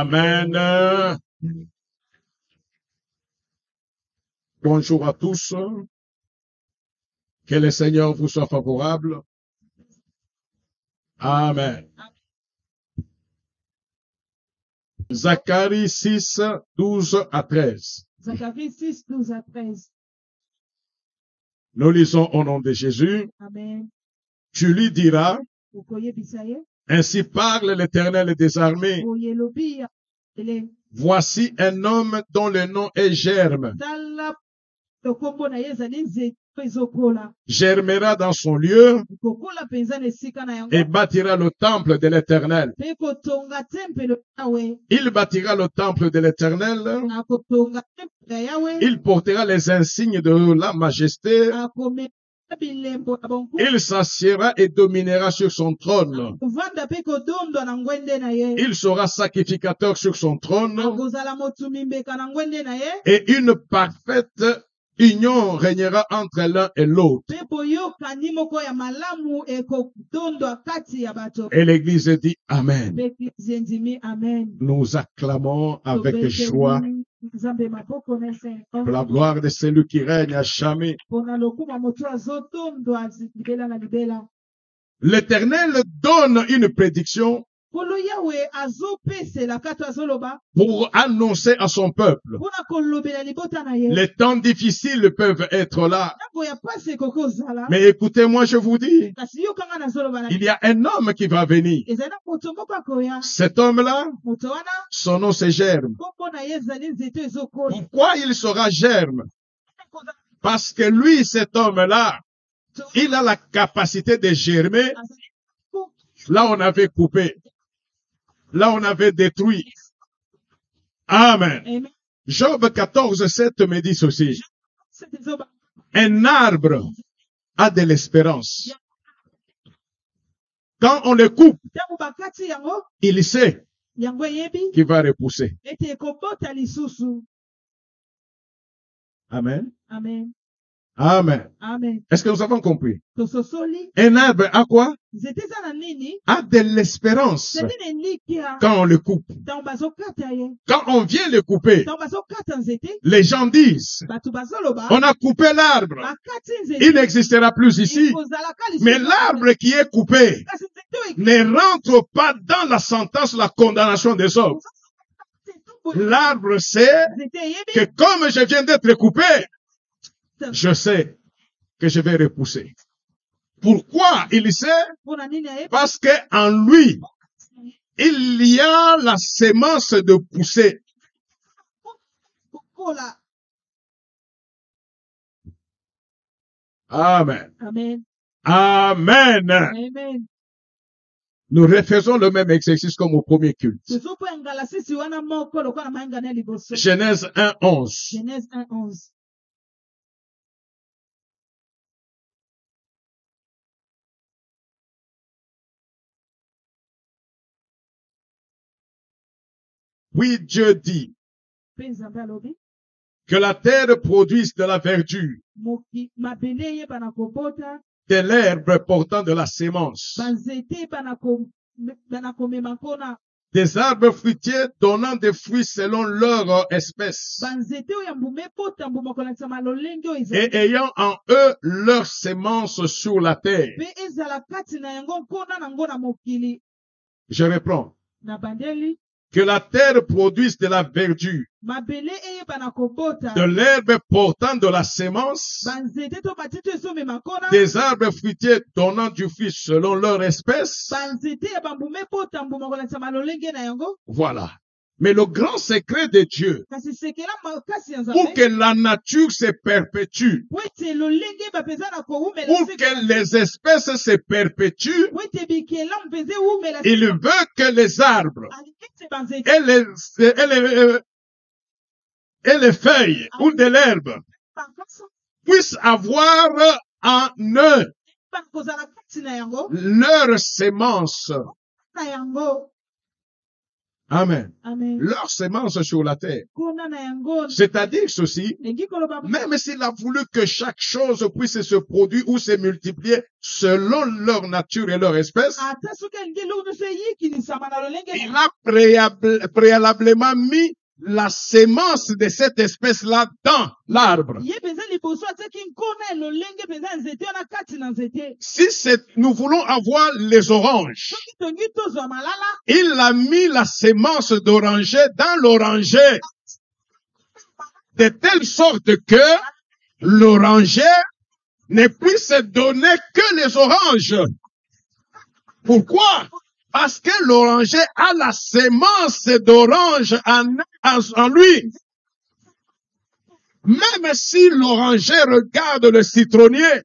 Amen. Bonjour à tous. Que le Seigneur vous soit favorable. Amen. Zacharie 6, 12 à 13. Zacharie 6, 12 à 13. Nous lisons au nom de Jésus. Amen. Tu lui diras, Okoye bisaye. ainsi parle l'Éternel des armées. Oye lobi ele. Voici un homme dont le nom est Germe. Tala tokombo na yezali nzete ezokola. Germera dans son lieu Kokola penza na esika na yango. et bâtira le temple de l'Éternel. Pe kotonga tempelo yawe. Il bâtira le temple de l'Éternel. Na kotonga tempelo ya yawe. Il portera les insignes de la majesté. Akome bilembo na bongo. Il s'assiera et dominera sur son trône. Vanda pe kodondo na ngwende na ye. Il sera sacrificateur sur son trône. Akozala motumi mbeka na ngwende na ye. Et une parfaite union régnera entre l'un et l'autre. Pe boyoka ni moko ya malamu ekodondo kati ya bato. Et l'Église dit Amen. Pe Kristo ndimi amen. Nous acclamons avec joie Nzambe maboko na se. pour la gloire de celui qui règne à jamais. Pona lokuma moto azotondo azibela na libela. L'Éternel donne une prédiction Polo yawe azopesela kato azoloba. pour annoncer à son peuple. Pona kolobela libota na ye. Les temps difficiles peuvent être là. Ntango ya pasi kokozala. Mais écoutez-moi, je vous dis, Kasi yo kanga nazoloba na. il y a un homme qui va venir. Ezali na moto moko akoya. Cet homme-là, Moto wana son nom c'est Germe. kombo na ye ezali nzete ezokola. Pourquoi il sera Germe? Parce que lui, cet homme-là, il a la capacité de germer. Là, on avait coupé. Là, on avait détruit. Amen. Amen. Job 14, 7 me dit ceci. C'est ezoba. Un arbre a de l'espérance. Quand on le coupe, Ntango bakati yango, il sait yango eyebi qu'il va repousser. ete ekobota lisusu. Amen. Amen. Amen. Amen. Est-ce que nous avons compris? Tososoli Un arbre a quoi? nzete eza na nini? A de l'espérance Zete na elikia quand on le coupe. ntango bazokata ye. Quand on vient le couper, Ntango bazokata nzete les gens disent, bato bazoloba on a coupé l'arbre. bakati Il nzete n'existera plus ici. ekozalaka lisusu. Mais l'arbre qui est coupé Kasi nzete oyo ne rentre pas dans la sentence, la condamnation des hommes. L'arbre sait nzete eyebi que comme je viens d'être coupé, je sais que je vais repousser. Pourquoi il sait? mpona nini ayebi Parce que en lui, il y a la sémence de pousser. kokola. Amen. Amen. Amen. Amen. Nous refaisons le même exercice comme au premier culte. tozokwengala sisi wana moko lokola na mayanga na liboso. Genèse 1, 11. Genèse 1:11. Oui, Dieu dit Mpe Nzambe alobi que la terre produise de la verdure, mabele eyeba na kobota, de l'herbe portant de la sémence, banzete eyeba na komema nkona, des arbres fruitiers donnant des fruits selon leur espèce, banzete oyo ya mbuma ebota mbuma kolandisama lolenge oyo et ezali ayant en eux leur sémence sur la terre. mpe ezala kati na yango nkona nango na mokili. Je reprends. Na bandeli Que la terre produise de la verdure, mabele eyeba na kobota, de l'herbe portant de la sémence, banzete to matiti ezomema nkona, des arbres fruitiers donnant du fruit selon leur espèce. banzete ya bambuma ebota mbuma kolandisama lolenge na yango. Voilà. Mais le grand secret de Dieu, Kasi sekela makasi ya pour Nzambe que la nature se perpétue, po ete lolenge bapeza na kowumela pour que les espèces se perpétuent, po ete bikelamu mpenza ewumela il veut que les arbres alingi ete banzete et les feuilles ou de l'herbe bakasa puissent avoir en eux kozala kati na yango leur sémence. na yango Amen. Amen. Leur sémence sur la terre. Kuna na yango C'est-à-dire ceci, elingi koloba même s'il a voulu que chaque chose puisse se produire ou se multiplier selon leur nature et leur espèce, ata soki alingi eloko nyonso eyikinisama na lolenge il a préalablement mis la sémence de cette espèce-là dans l'arbre. ye mpenza liboso atiaki nkona ya lolenge mpenza ya nzete wana kati na nzete Si nous voulons avoir les oranges, soki tongi tozwa malala il a mis la sémence d'oranger dans l'oranger, de telle sorte que l'oranger ne puisse donner que les oranges. Pourquoi? Parce que l'oranger a la sémence d'orange en lui. Même si l'oranger regarde le citronnier,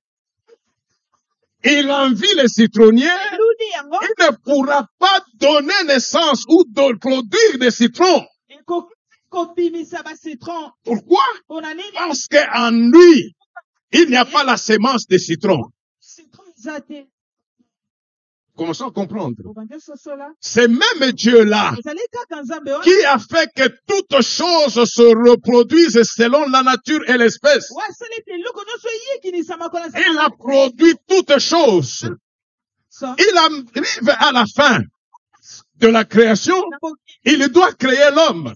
il envie le citronnier, eludi yango il ne pourra pas donner naissance ou produire des citrons. ekoki kobimisa bacitron Pourquoi? mpona nini Parce qu'en lui, il n'y a pas la sémence de citron. citron eza te Commençons à comprendre. obandi ososola C'est même Dieu-là ezali kaka nzambe wana qui a fait que toutes choses se reproduisent selon la nature et l'espèce. oyo asali ete eloko nyonso eyikinisama kola Il a produit toutes choses. so Il arrive à la fin de la création. na boki Il doit créer l'homme.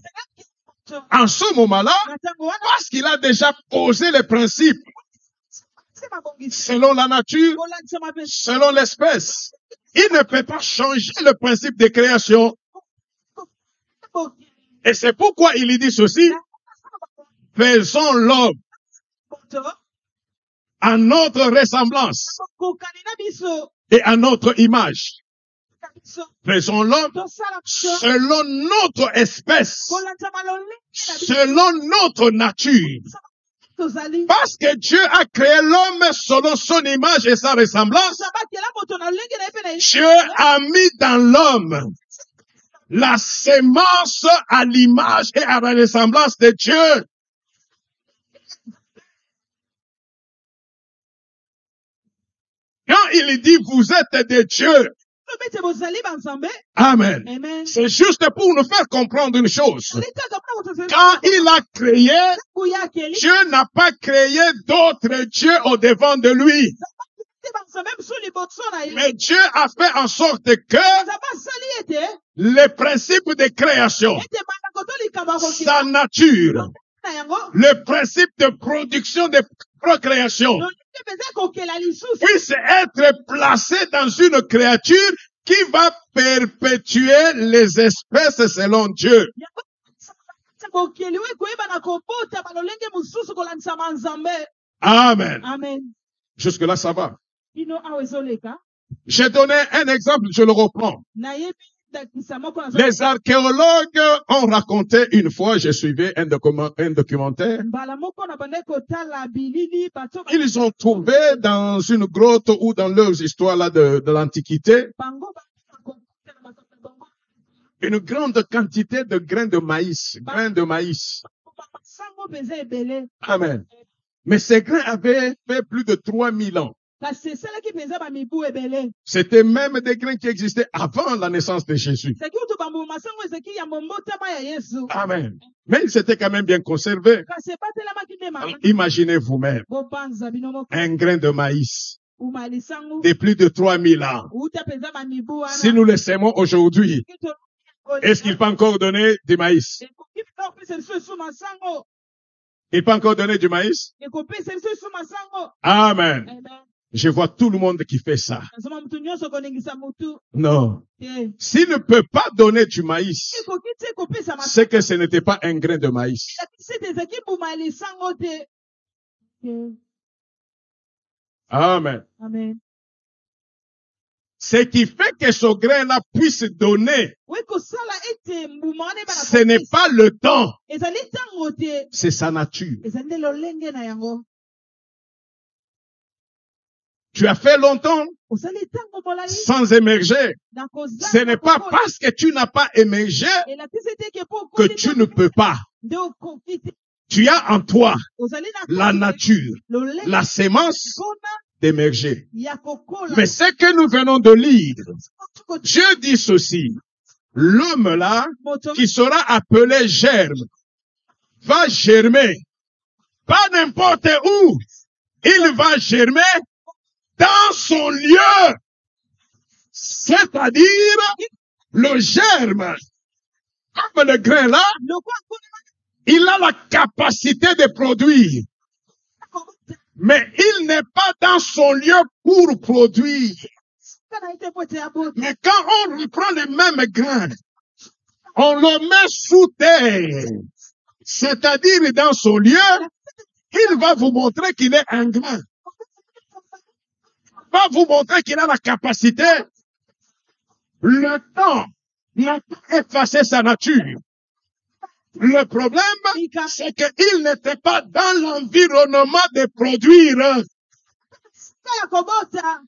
to En ce moment-là, na ntango wana parce qu'il a déjà posé les principes se babongisi selon la nature, kolandisama mpe selon l'espèce. Il ne peut pas changer le principe de création. boki Et c'est pourquoi il dit ceci, faisons l'homme to à notre ressemblance kokani na biso et à notre image. na biso Faisons l'homme tosala biso selon notre espèce, kolandisama lolenge na biso selon notre nature. tozali Parce que Dieu a créé l'homme selon son image et sa ressemblance. sabatela moto na lolenge na ye mpe na ye Dieu a mis dans l'homme la sémence à l'image et à la ressemblance de Dieu. Quand il dit vous êtes des dieux, lobi ete bozali banzambe amen. amen C'est juste pour nous faire comprendre une chose. ezali kaka mpona kotozali Quand il a créé, kuyakeli Dieu n'a pas créé d'autres dieux au devant de lui. te banzambe mosusu liboso na ye Mais Dieu a fait en sorte que nzambe asali ete les principes de création, ete bandako to likambo sa akokila nature, na yango le principe de production de procréation lolenge mpenza ekokela lisusu puisse être placé dans une créature qui va perpétuer les espèces selon Dieu. yango kokeli oyo ekoyeba na kobota balolenge mosusu kolandisama nzambe Amen. amen Jusque-là, ça va. bino awa ezoleka J'ai donné un exemple, je le reprends. nayebi ndakisa moko Les archéologues ont raconté une fois, j'ai suivi un documentaire, mbala moko na bandaki kotala bilili bato ils ont trouvé dans une grotte ou dans leurs histoires là de l'Antiquité bango bakokotela makambo na bango une grande quantité de grains de maïs. Grains de maïs. masango mpenza ebele Amen. Mais ces grains avaient fait plus de 3000 ans. kasi esalaki mpenza bamibu ebele C'était même des grains qui existaient avant la naissance de Jésus. ezalaki kutu bambu masango ezalaki ya mombotama ya yesu Amen. Mais ils étaient quand même bien conservés. kasi ebatelamaki nde Alors, mama imaginez vous-même bopanza bino moko un grain de maïs uma lisango de plus de 3000 ans. uta mpenza bamibu wana Si nous le semons aujourd'hui, est-ce qu'il peut encore donner du maïs? ekoki kopesa biso esu masango Il peut encore donner du maïs? ekopesa biso esu masango Amen. Amen. Je vois tout le monde qui fait ça. nazoma motu nyonso koningisa motu Non. te S'il ne peut pas donner du maïs, ekoki te kopesa c'est que ce n'était pas un grain de maïs. elakisi ete ezalaki mbuma ya lisango te Te. Amen. amen Ce qui fait que ce grain-là puisse donner, oyo kosala ete mbuma wana ebana ce n'est kopesa. pas le temps, ezali ntango te c'est sa nature. ezali nde lolenge na yango Tu as fait longtemps osali ntango molai sans émerger. na Ce n'est pas kozala parce que tu n'as pas émergé elakisi ete ke po que okoti tu ne peux pas. nde okoki te Tu as en toi ozali na la nature, lolenge la sémence mpona d'émerger. ya kokola Mais ce que nous venons de lire, Dieu dit ceci. L'homme là, moto qui sera appelé germe, va germer. Pas n'importe où. Il va germer dans son lieu. C'est-à-dire, le germe, comme le grain là, lokwa nkuni il a la capacité de produire. makobota Mais il n'est pas dans son lieu pour produire. kana ite pote ya bota Mais quand on reprend le même grain, on le met sous terre, c'est-à-dire dans son lieu, il va vous montrer qu'il est un grain. Il va vous montrer qu'il a la capacité. Le temps n'a pas effacé sa nature. Le problème, c'est qu'il n'était pas dans l'environnement de produire. kaya kobota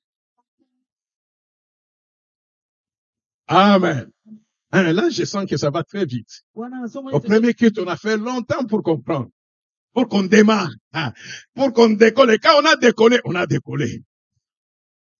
Amen. Hein, là, je sens que ça va très vite. wana somo Au premier culte, on a fait longtemps pour comprendre, pour qu'on démarre, hein, pour qu'on décolle. Et quand on a décollé, on a décollé.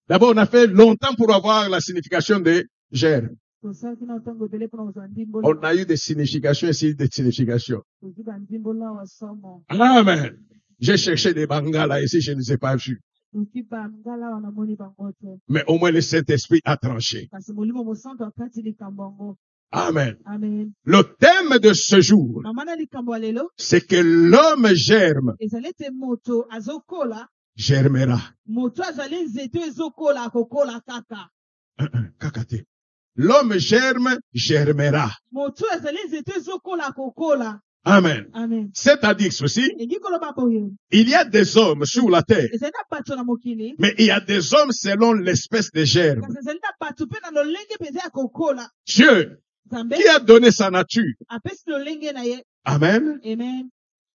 D'abord, on a fait longtemps pour avoir la signification de germe. tosalaki na ntango ebele mpona kozwa ndimbola On a eu des significations ici, des significations. tozwi bandimbola wa somo Amen. J'ai cherché des bangalas ici, je ne les ai pas vus. toki bangala wana moni bango te Mais au moins le Saint-Esprit a tranché. kasi molimo mosantu akati likambo yango Amen. amen Le thème de ce jour, mama na likambo ya lelo c'est que l'homme germe, ezali ete moto azokola germera. moto azali nzete oyo ezokola akokola kaka Kakate. L'homme germe, germera. moto oyo azali nzete oyo ezokola akokola Amen. amen C'est-à-dire ceci, elingi koloba boye il y a des hommes sur la terre, ezali na bato na mokili mais il y a des hommes selon l'espèce de germe. kasi ezali na bato mpe na lolenge mpenza ya kokola Dieu, nzambe qui a donné sa nature. apesi lolenge na ye Amen. amen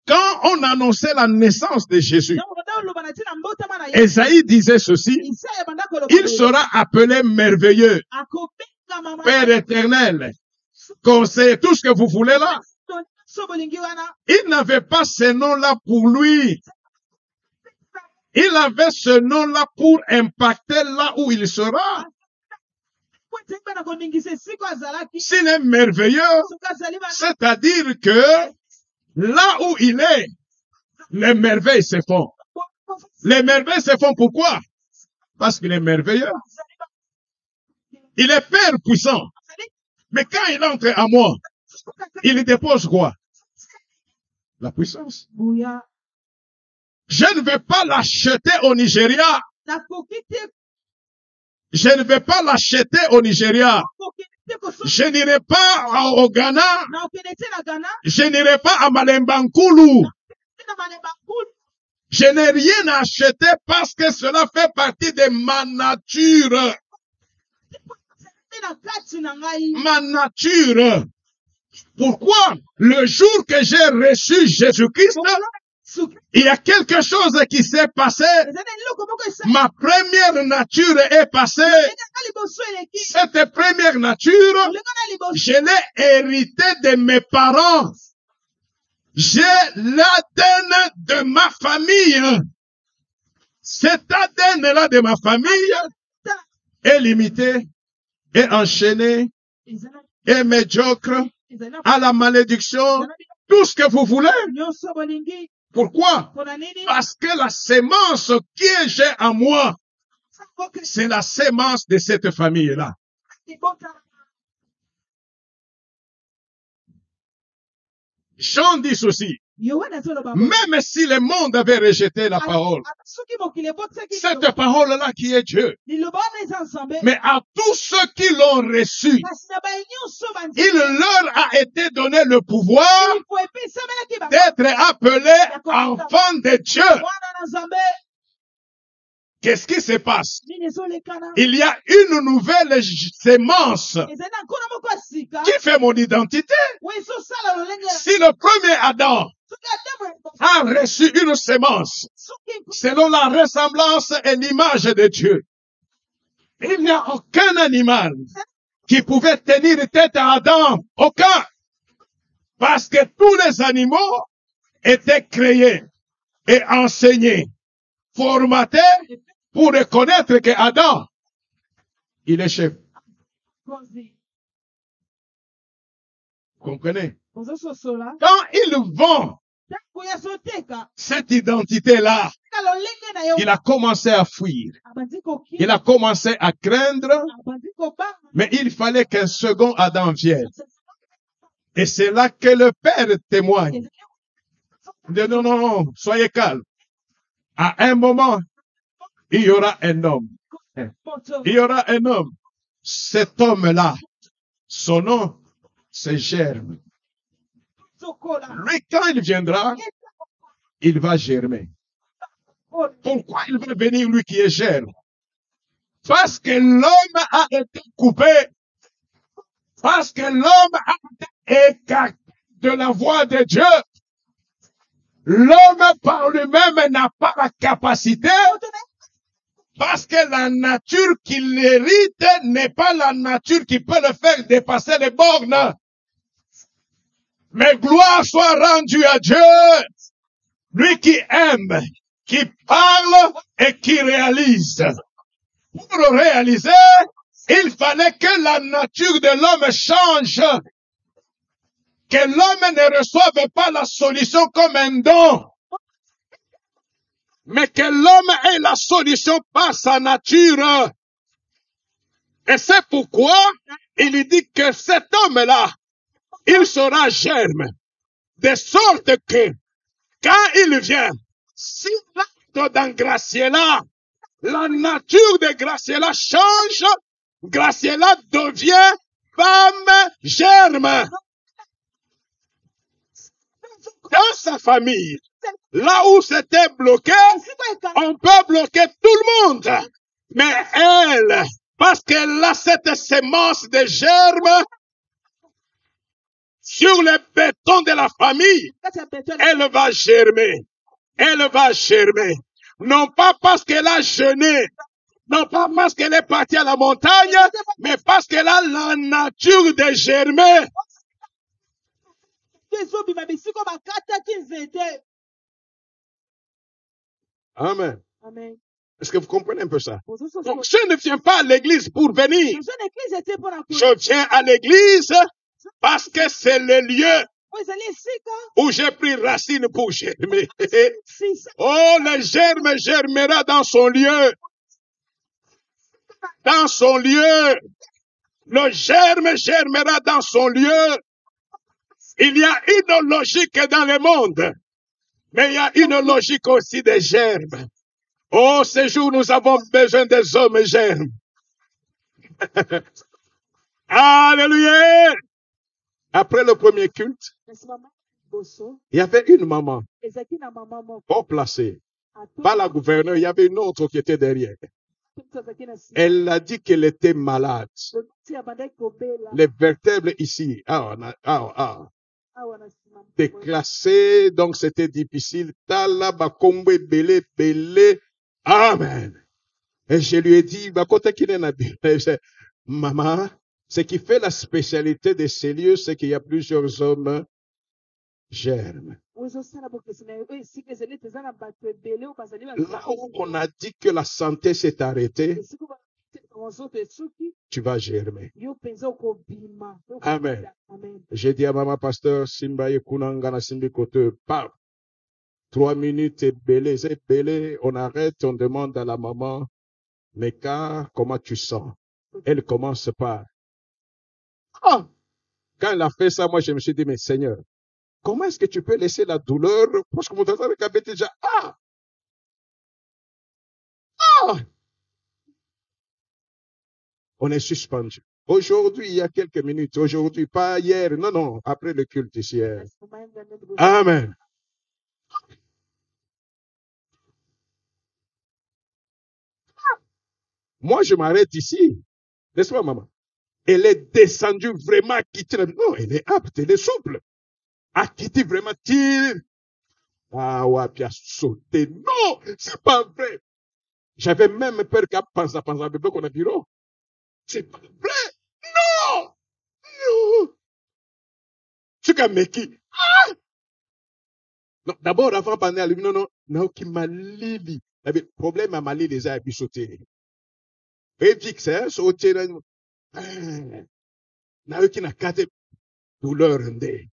Quand on annonçait la naissance de Jésus, ntango banda oloba na ntina mbotama na ye Esaïe disait ceci, isaya banda koloba il boye, sera appelé merveilleux, akobengama Père éternel, conseiller, tout ce que vous voulez là. so bolingi wana Il n'avait pas ce nom-là pour lui. Il avait ce nom-là pour impacter là où il sera. po ete mpe na koningisa esika azalaki S'il est merveilleux, soki azali bana c'est-à-dire que là où il est, les merveilles se font. Les merveilles se font pourquoi? Parce qu'il est merveilleux. Il est Père puissant. Mais quand il entre à moi, il dépose quoi? La puissance. buya Je ne vais pas l'acheter au Nigeria. nakoki te Je ne vais pas l'acheter au Nigeria. kokende te kosoki Je n'irai pas au Ghana. na okende te na Ghana Je n'irai pas à Malembankulu. te na malemba nkulu Je n'ai rien à acheter parce que cela fait partie de ma nature. te na kati na ngai Ma nature. Pourquoi? Le jour que j'ai reçu Jésus-Christ, suki il y a quelque chose qui s'est passé. ezali na eloko moko esali Ma première nature est passée. olenga na liboso eleki Cette première nature, olenga na liboso je l'ai hérité de mes parents. J'ai l'ADN de ma famille. Cet ADN-là de ma famille est limité, est enchaîné, ezali est médiocre, ezali na à la malédiction, tout ce que vous voulez. nyonso bolingi Pourquoi? mpona nini Parce que la sémence que j'ai en moi, c'est la sémence de cette famille-là. ibota Jean dit ceci, yohana azoloba même si le monde avait rejeté la parole, soki mokili ebotaki cette parole-là qui est Dieu, liloba wana eza nzambe mais à tous ceux qui l'ont reçu, kasi na baye nyonso il leur a été donné le pouvoir bandiko epesamelaki bango d'être appelés enfants de Dieu. wana na nzambe Qu'est-ce qui se passe? nini ezolekana Il y a une nouvelle sémence ezali na nkona moko ya sika qui fait mon identité. oyo ezosala lolenge Si le premier Adam soki adamu a reçu une sémence soki selon la ressemblance et l'image de Dieu, il n'y a aucun animal qui pouvait tenir tête à Adam. Aucun. Parce que tous les animaux étaient créés et enseignés, formatés pour reconnaître que Adam, il est chef. kozi Comprenez? ozososola Quand ils vont ntango ya zoteka cette identité-là, kaka lolenge na yo il a commencé à fuir. abandi Il kokima a commencé à craindre, abandi kobanga mais il fallait qu'un second Adam vienne. Et c'est là que le Père témoigne. Il dit, non, non, non, soyez calme. À un moment, il y aura un homme. Il y aura un homme. Cet homme-là, son nom, c'est Germe. Lui, quand il viendra, il va germer. Pourquoi il va venir, lui qui est Germe? Parce que l'homme a été coupé. Parce que l'homme a été écarté de la voix de Dieu. L'homme par lui-même n'a pas la capacité, parce que la nature qu'il hérite n'est pas la nature qui peut le faire dépasser les bornes. Mais gloire soit rendue à Dieu, lui qui aime, qui parle et qui réalise. Pour réaliser, il fallait que la nature de l'homme change, que l'homme ne reçoive pas la solution comme un don, mais que l'homme ait la solution par sa nature. Et c'est pourquoi il dit que cet homme-là, il sera germe, de sorte que quand il vient, si l'acte dans Graciela, la nature de Graciela change, Graciela devient femme germe. Dans sa famille, là où c'était bloqué, on peut bloquer tout le monde. Mais elle, parce qu'elle a cette sémence de germe sur le béton de la famille, elle va germer. Elle va germer. Non pas parce qu'elle a jeûné, non pas parce qu'elle est partie à la montagne, mais parce qu'elle a la nature de germer. Amen. Amen. Est-ce que vous comprenez un peu ça? Donc, je ne viens pas à l'église pour venir. Je viens à l'église parce que c'est le lieu où j'ai pris racine pour germer. Oh, le germe germera dans son lieu. Dans son lieu. Le germe germera dans son lieu. Il y a une logique dans le monde, mais il y a une logique aussi des germes. Oh, ces jours, nous avons besoin des hommes germes. Alléluia! Après le premier culte, il y avait une maman, haut placée, pas la gouverneure, il y avait une autre qui était derrière. Elle a dit qu'elle était malade. Les vertèbres ici, déclassées, donc c'était difficile. Amen. Et je lui ai dit, maman, ce qui fait la spécialité de ces lieux, c'est qu'il y a plusieurs hommes germes. Là où on a dit que la santé s'est arrêtée, tu vas germer. Amen. J'ai dit à maman pasteur, Simba Yekunanga na Simbi Kote, 3 minutes et belé, c'est belé, on arrête, on demande à la maman, mais car, comment tu sens? Elle commence par, quand elle a fait ça, moi je me suis dit, mais Seigneur, comment est-ce que tu peux laisser la douleur? Parce que mon enfant avait déjà, on est suspendu. Aujourd'hui, il y a quelques minutes, aujourd'hui, pas hier, non, après le culte ici. Amen. Moi, je m'arrête ici. N'est-ce pas, maman? Elle est descendue vraiment à quitter. Non, elle est apte, elle est souple. À quitter vraiment, tire. Ouais, puis à sauter. Non, c'est pas vrai. J'avais même peur qu'à penser à bébé qu'on a bureau. C'est pas vrai. Non! Tu as meki. Non, d'abord, avant de parler, non, qui m'a lili. Le problème à Mali, les a sauté. Et fixe, sauté. N'a eu qui n'a douleur ndé.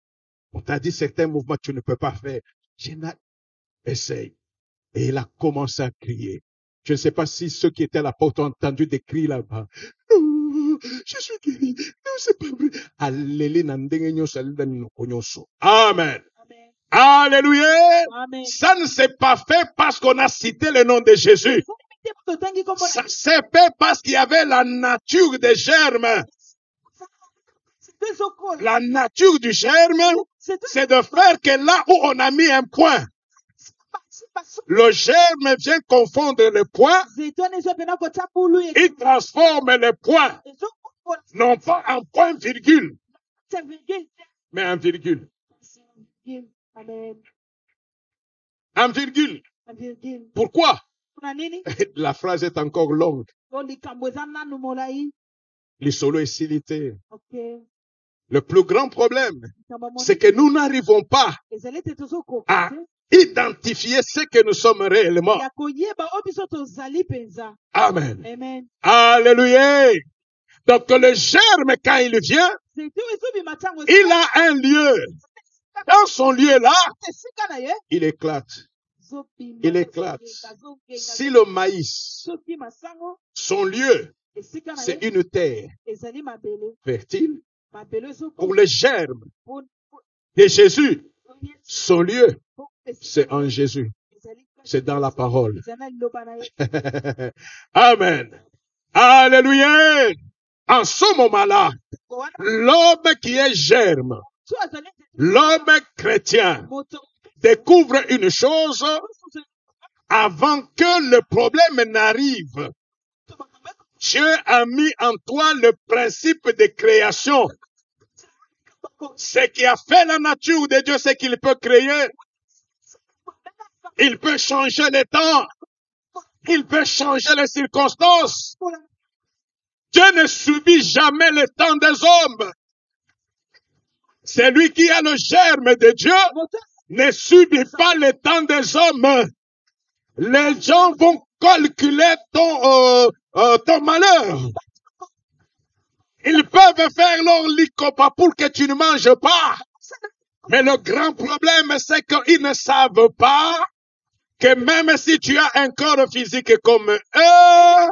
On t'a dit certains mouvements tu ne peux pas faire. Essaye. Et il a commencé à crier. Je ne sais pas si ceux qui étaient à la porte ont entendu des cris là-bas. Non, je suis guéri. Non, c'est pas vrai. Amen. Amen. Alléluia. Amen. Ça ne s'est pas fait parce qu'on a cité le nom de Jésus. Ça s'est fait parce qu'il y avait la nature des germes. La nature du germe, c'est de faire que là où on a mis un point, le germe vient confondre le point, il transforme le point, non pas en point virgule, mais en virgule. En virgule. Pourquoi? La phrase est encore longue. Le solo est silité. Le plus grand problème, c'est que nous n'arrivons pas à identifier ce que nous sommes réellement. Amen. Amen. Alléluia. Donc le germe, quand il vient, il a un lieu. Dans son lieu-là, il éclate. Il éclate. Si le maïs, son lieu, c'est une terre fertile, pour le germe de Jésus, son lieu, c'est en Jésus. C'est dans la parole. Amen. Alléluia. En ce moment-là, l'homme qui est germe, l'homme chrétien, découvre une chose avant que le problème n'arrive. Dieu a mis en toi le principe de création. Ce qui a fait la nature de Dieu, c'est qu'il peut créer. Il peut changer les temps. Il peut changer les circonstances. Dieu ne subit jamais le temps des hommes. Celui qui a le germe de Dieu ne subit pas le temps des hommes. Les gens vont calculer ton malheur. Ils peuvent faire leur licopa pour que tu ne manges pas. Mais le grand problème, c'est qu'ils ne savent pas que même si tu as un corps physique comme eux,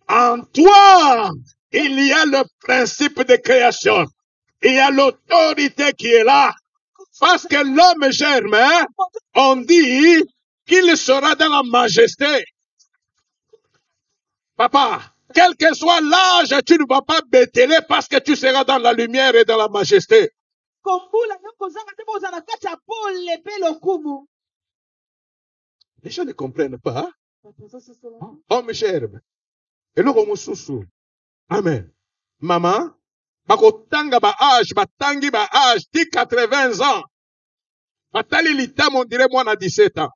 en toi, il y a le principe de création. Il y a l'autorité qui est là. Parce que l'homme germe, hein, on dit qu'il sera dans la majesté. Papa, quel que soit l'âge, tu ne vas pas bételer parce que tu seras dans la lumière et dans la majesté. Les gens ne comprennent pas. Homme germe. Et le homosusu. Amen. Maman, bakotanga ba âge, batangi ba âge, ti 80 ans. Batali litam, on dirait moi na 17 ans.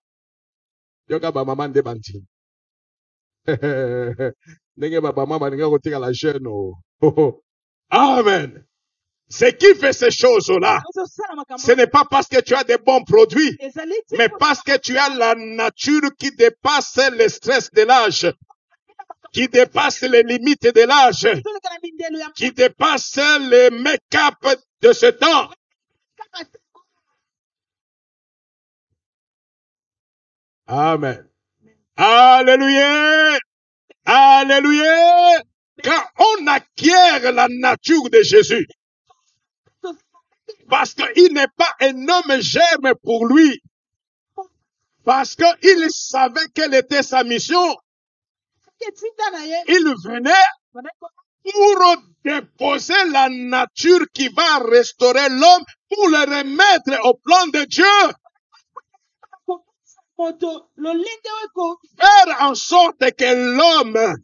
Yoga ba maman de banti. Nenge ba maman ninga kotika la jeune. Amen. Ce qui fait ces choses-là, ce n'est pas parce que tu as des bons produits, mais parce que tu as la nature qui dépasse le stress de l'âge, qui dépasse les limites de l'âge, qui dépasse les make-up de ce temps. Amen. Alléluia. Alléluia. Quand on acquiert la nature de Jésus, parce qu'il n'est pas un homme germe pour lui, parce qu'il savait quelle était sa mission, il venait pour déposer la nature qui va restaurer l'homme, pour le remettre au plan de Dieu. Faire en sorte que l'homme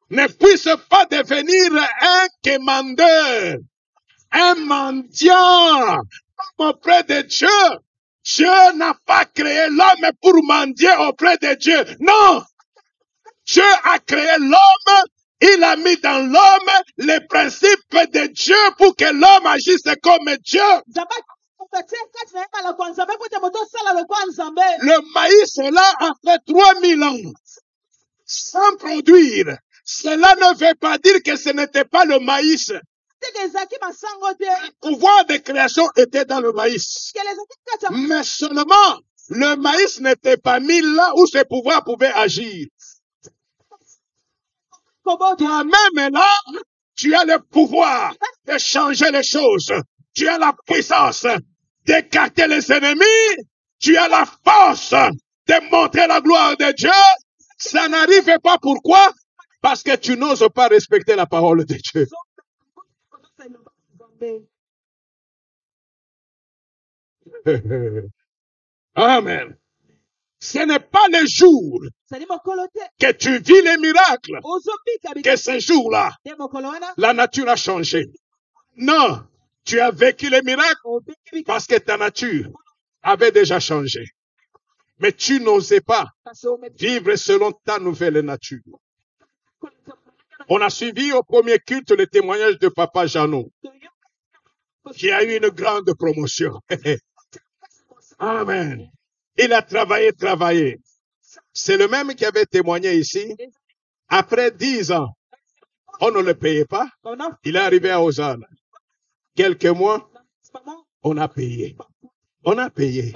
ne puisse pas devenir un quémandeur, un mendiant auprès de Dieu. Dieu n'a pas créé l'homme pour mendier auprès de Dieu. Non! Dieu a créé l'homme, il a mis dans l'homme les principes de Dieu pour que l'homme agisse comme Dieu. Le maïs là a fait 3000 ans sans produire. Cela ne veut pas dire que ce n'était pas le maïs. Le pouvoir de création était dans le maïs. Mais seulement, le maïs n'était pas mis là où ce pouvoir pouvait agir. Toi-même là, tu as le pouvoir de changer les choses. Tu as la puissance d'écarter les ennemis. Tu as la force de montrer la gloire de Dieu. Ça n'arrive pas pourquoi? Parce que tu n'oses pas respecter la parole de Dieu. Amen. Ce n'est pas le jour que tu vis les miracles que ce jour-là, la nature a changé. Non, tu as vécu les miracles parce que ta nature avait déjà changé. Mais tu n'osais pas vivre selon ta nouvelle nature. On a suivi au premier culte le témoignage de Papa Jeannot, qui a eu une grande promotion. Amen. Il a travaillé. C'est le même qui avait témoigné ici. Après 10 ans, on ne le payait pas. Il est arrivé à Hosanna. Quelques mois, on a payé. On a payé.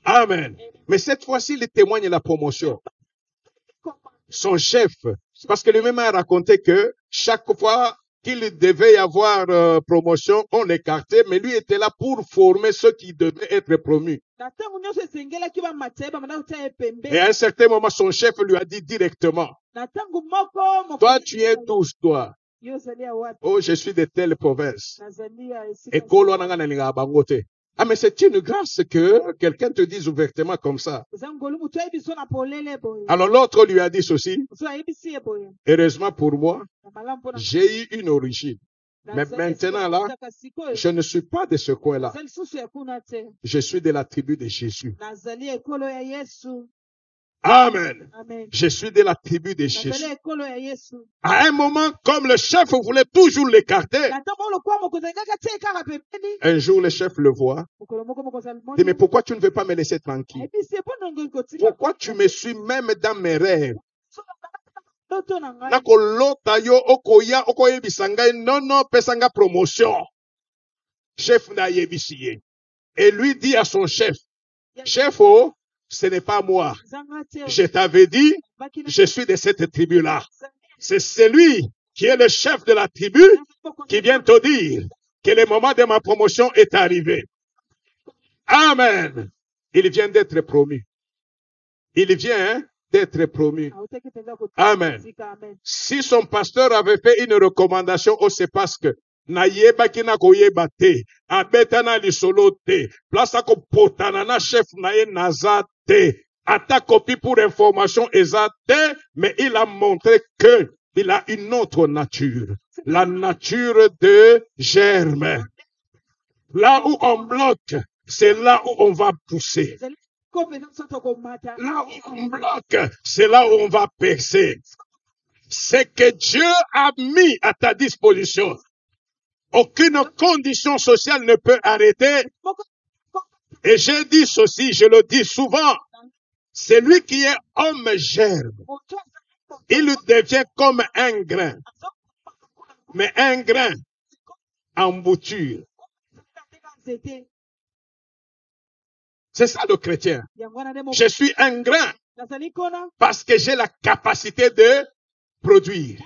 Amen. Mais cette fois-ci, il témoigne la promotion. Son chef, parce que lui-même a raconté que chaque fois qu'il devait y avoir promotion, on l'écartait, mais lui était là pour former ceux qui devaient être promus. Et à un certain moment, son chef lui a dit directement, toi, tu es douce, toi. Oh, je suis de telle province. Et ah, mais c'est une grâce que quelqu'un te dise ouvertement comme ça. Alors l'autre lui a dit ceci. Heureusement pour moi, j'ai eu une origine. Mais maintenant là, je ne suis pas de ce coin-là. Je suis de la tribu de Jésus. Amen. Je suis de la tribu de Jésus. À un moment, comme le chef voulait toujours l'écarter, un jour le chef le voit. Il dit, mais pourquoi tu ne veux pas me laisser tranquille? Pourquoi tu me suis même dans mes rêves? Promotion. Chef n'a yebisiye. Et lui dit à son chef, chef, oh, ce n'est pas moi. Je t'avais dit, je suis de cette tribu-là. C'est celui qui est le chef de la tribu qui vient te dire que le moment de ma promotion est arrivé. Amen. Il vient d'être promu. Il vient d'être promu. Amen. Si son pasteur avait fait une recommandation, c'est parce que nayebaki na koyeba te abeta na lisolo te place ko potana na chef na ye naza te ata copie pour information eza te, mais il a montré que il a une autre nature, la nature de germe. Là où on bloque, c'est là où on va pousser. Là où on bloque, c'est là où on va percer. C'est que Dieu a mis à ta disposition. Aucune condition sociale ne peut arrêter. Et j'ai dit ceci, je le dis souvent. Celui qui est homme germe, il devient comme un grain. Mais un grain en bouture. C'est ça le chrétien. Je suis un grain parce que j'ai la capacité de produire.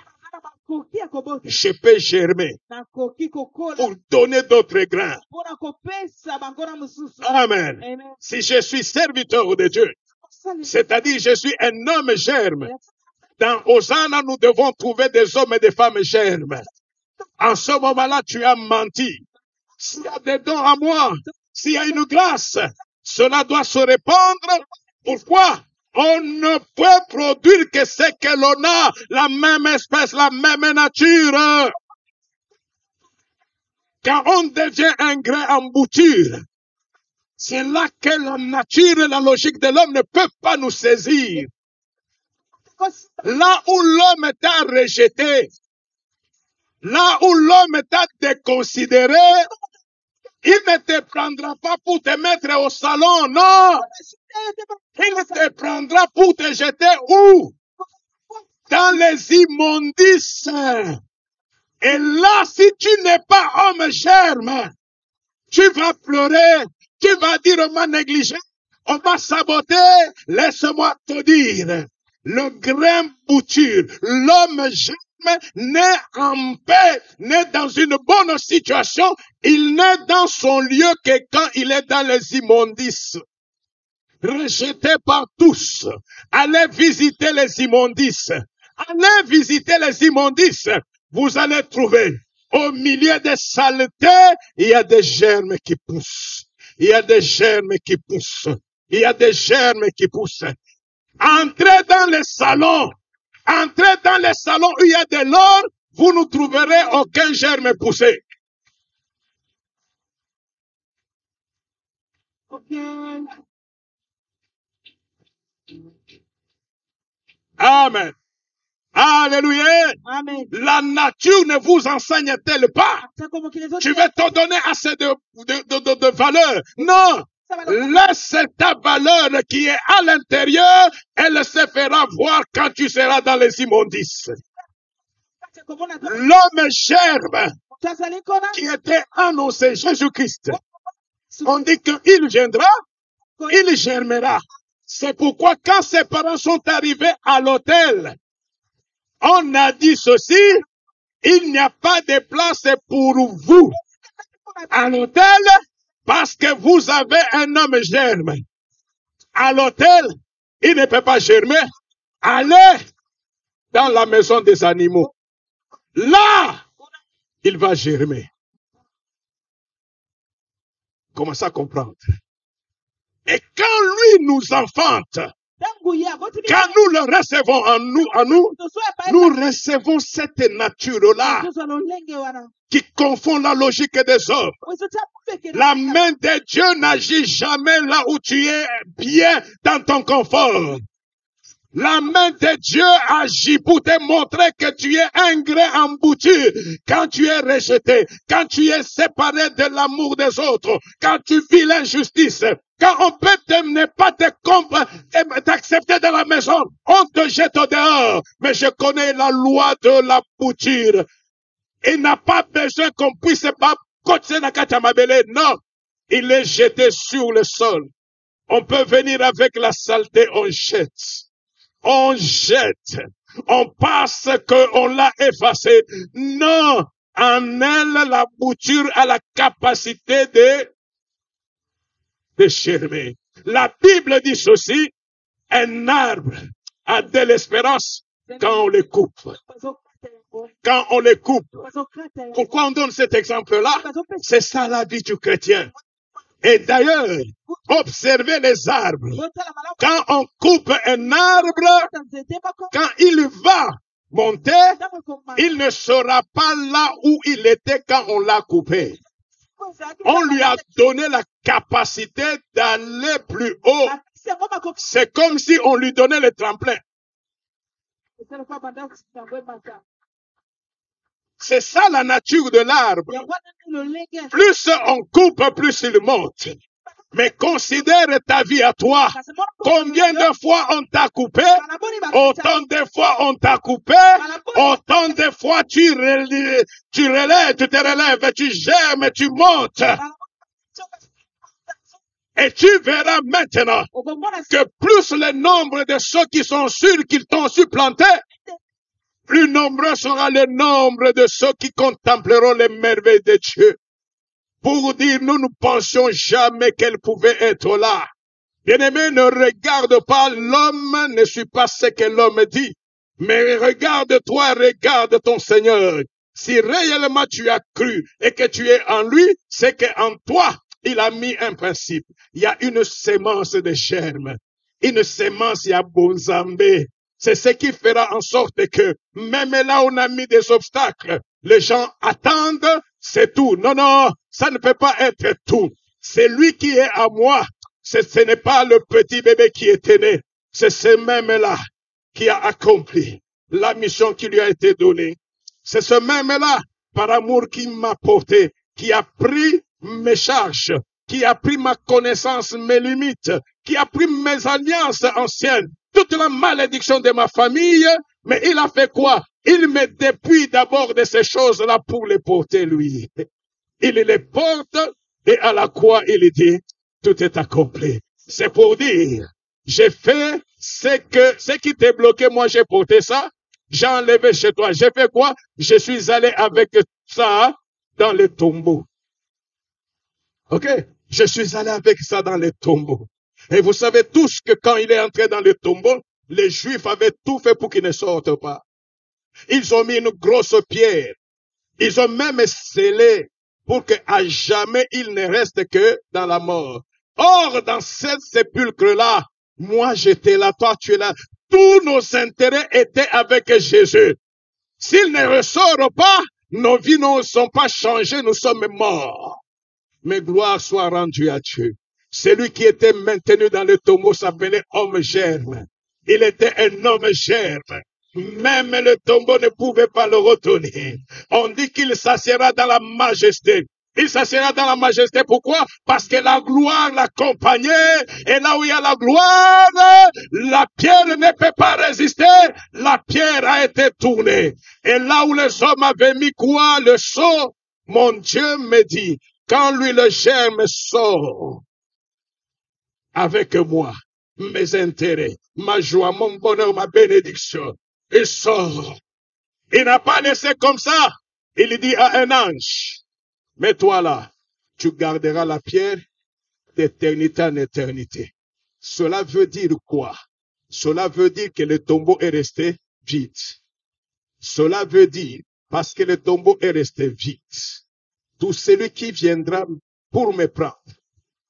Je peux germer pour donner d'autres grains. Amen. Si je suis serviteur de Dieu, c'est-à-dire je suis un homme germe, dans Hosanna, nous devons trouver des hommes et des femmes germes. En ce moment-là, tu as menti. S'il y a des dons à moi, s'il y a une grâce, cela doit se répandre. Pourquoi? On ne peut produire que ce que l'on a, la même espèce, la même nature. Quand on devient un grain en bouture, c'est là que la nature et la logique de l'homme ne peuvent pas nous saisir. Là où l'homme t'a rejeté, là où l'homme t'a déconsidéré, il ne te prendra pas pour te mettre au salon, non. Il te prendra pour te jeter où? Dans les immondices. Et là, si tu n'es pas homme germe, tu vas pleurer, tu vas dire on m'a négligé, on m'a saboté. Laisse-moi te dire, le grain bouture, l'homme germe n'est en paix, n'est dans une bonne situation, il n'est dans son lieu que quand il est dans les immondices. Rejeté par tous. Allez visiter les immondices. Allez visiter les immondices. Vous allez trouver au milieu des saletés, il y a des germes qui poussent. Il y a des germes qui poussent. Il y a des germes qui poussent. Entrez dans les salons. Entrez dans les salons où il y a de l'or. Vous ne trouverez aucun germe poussé. Okay. Amen. Alléluia. Amen. La nature ne vous enseigne-t-elle pas? Tu veux te donner assez de valeur? Non. Laisse ta valeur qui est à l'intérieur, elle se fera voir quand tu seras dans les immondices. L'homme germe qui était annoncé, Jésus-Christ, on dit qu'il viendra, il germera. C'est pourquoi quand ses parents sont arrivés à l'hôtel, on a dit ceci, il n'y a pas de place pour vous à l'hôtel parce que vous avez un homme germe. À l'hôtel, il ne peut pas germer. Allez dans la maison des animaux. Là, il va germer. Commencez à comprendre. Et quand lui nous enfante, quand nous le recevons en nous, nous recevons cette nature-là qui confond la logique des hommes. La main de Dieu n'agit jamais là où tu es bien dans ton confort. La main de Dieu agit pour te montrer que tu es un grain embouti quand tu es rejeté, quand tu es séparé de l'amour des autres, quand tu vis l'injustice, quand on peut ne pas t'accepter dans la maison, on te jette dehors. Mais je connais la loi de la bouture. Il n'a pas besoin qu'on puisse pas coacher la katamabele. Non, il est jeté sur le sol. On peut venir avec la saleté, on jette. On jette, on pense qu'on l'a effacé. Non, en elle, la bouture a la capacité de germer. La Bible dit ceci, un arbre a de l'espérance quand on le coupe. Quand on le coupe. Pourquoi on donne cet exemple-là? C'est ça la vie du chrétien. Et d'ailleurs, observez les arbres. Quand on coupe un arbre, quand il va monter, il ne sera pas là où il était quand on l'a coupé. On lui a donné la capacité d'aller plus haut. C'est comme si on lui donnait le tremplin. C'est ça la nature de l'arbre. Plus on coupe, plus il monte. Mais considère ta vie à toi. Combien de fois on t'a coupé? Autant de fois on t'a coupé. Autant de fois tu te relèves, tu germes, tu montes. Et tu verras maintenant que plus le nombre de ceux qui sont sûrs qu'ils t'ont supplanté, plus nombreux sera le nombre de ceux qui contempleront les merveilles de Dieu. Pour dire, nous ne pensions jamais qu'elle pouvait être là. Bien-aimé, ne regarde pas l'homme, ne suis pas ce que l'homme dit. Mais regarde-toi, regarde ton Seigneur. Si réellement tu as cru et que tu es en lui, c'est qu'en toi, il a mis un principe. Il y a une sémence de germe. Une sémence, il y a bonzambé. C'est ce qui fera en sorte que, même là où on a mis des obstacles, les gens attendent, c'est tout. Non, non, ça ne peut pas être tout. C'est lui qui est à moi. Ce n'est pas le petit bébé qui était né. C'est ce même-là qui a accompli la mission qui lui a été donnée. C'est ce même-là, par amour, qui m'a porté, qui a pris mes charges, qui a pris ma connaissance, mes limites, qui a pris mes alliances anciennes, toute la malédiction de ma famille, mais il a fait quoi? Il me dépouille d'abord de ces choses-là pour les porter lui. Il les porte et à la croix, il dit, tout est accompli. C'est pour dire, j'ai fait ce qui t'est bloqué, moi j'ai porté ça, j'ai enlevé chez toi. J'ai fait quoi? Je suis allé avec ça dans le tombeau. Ok? Je suis allé avec ça dans le tombeau. Et vous savez tous que quand il est entré dans le tombeau, les Juifs avaient tout fait pour qu'il ne sorte pas. Ils ont mis une grosse pierre. Ils ont même scellé pour qu'à jamais il ne reste que dans la mort. Or, dans cette sépulcre-là, moi j'étais là, toi tu es là. Tous nos intérêts étaient avec Jésus. S'il ne ressort pas, nos vies ne sont pas changées, nous sommes morts. Mais gloire soit rendue à Dieu. Celui qui était maintenu dans le tombeau s'appelait homme germe. Il était un homme germe. Même le tombeau ne pouvait pas le retenir. On dit qu'il s'assiera dans la majesté. Il s'assiera dans la majesté. Pourquoi? Parce que la gloire l'accompagnait. Et là où il y a la gloire, la pierre ne peut pas résister. La pierre a été tournée. Et là où les hommes avaient mis quoi? Le sceau. Mon Dieu me dit, quand lui le germe sort avec moi, mes intérêts, ma joie, mon bonheur, ma bénédiction, il sort. Il n'a pas laissé comme ça. Il dit à un ange, mets-toi là, tu garderas la pierre d'éternité en éternité. Cela veut dire quoi? Cela veut dire que le tombeau est resté vide. Cela veut dire, parce que le tombeau est resté vide, tout celui qui viendra pour me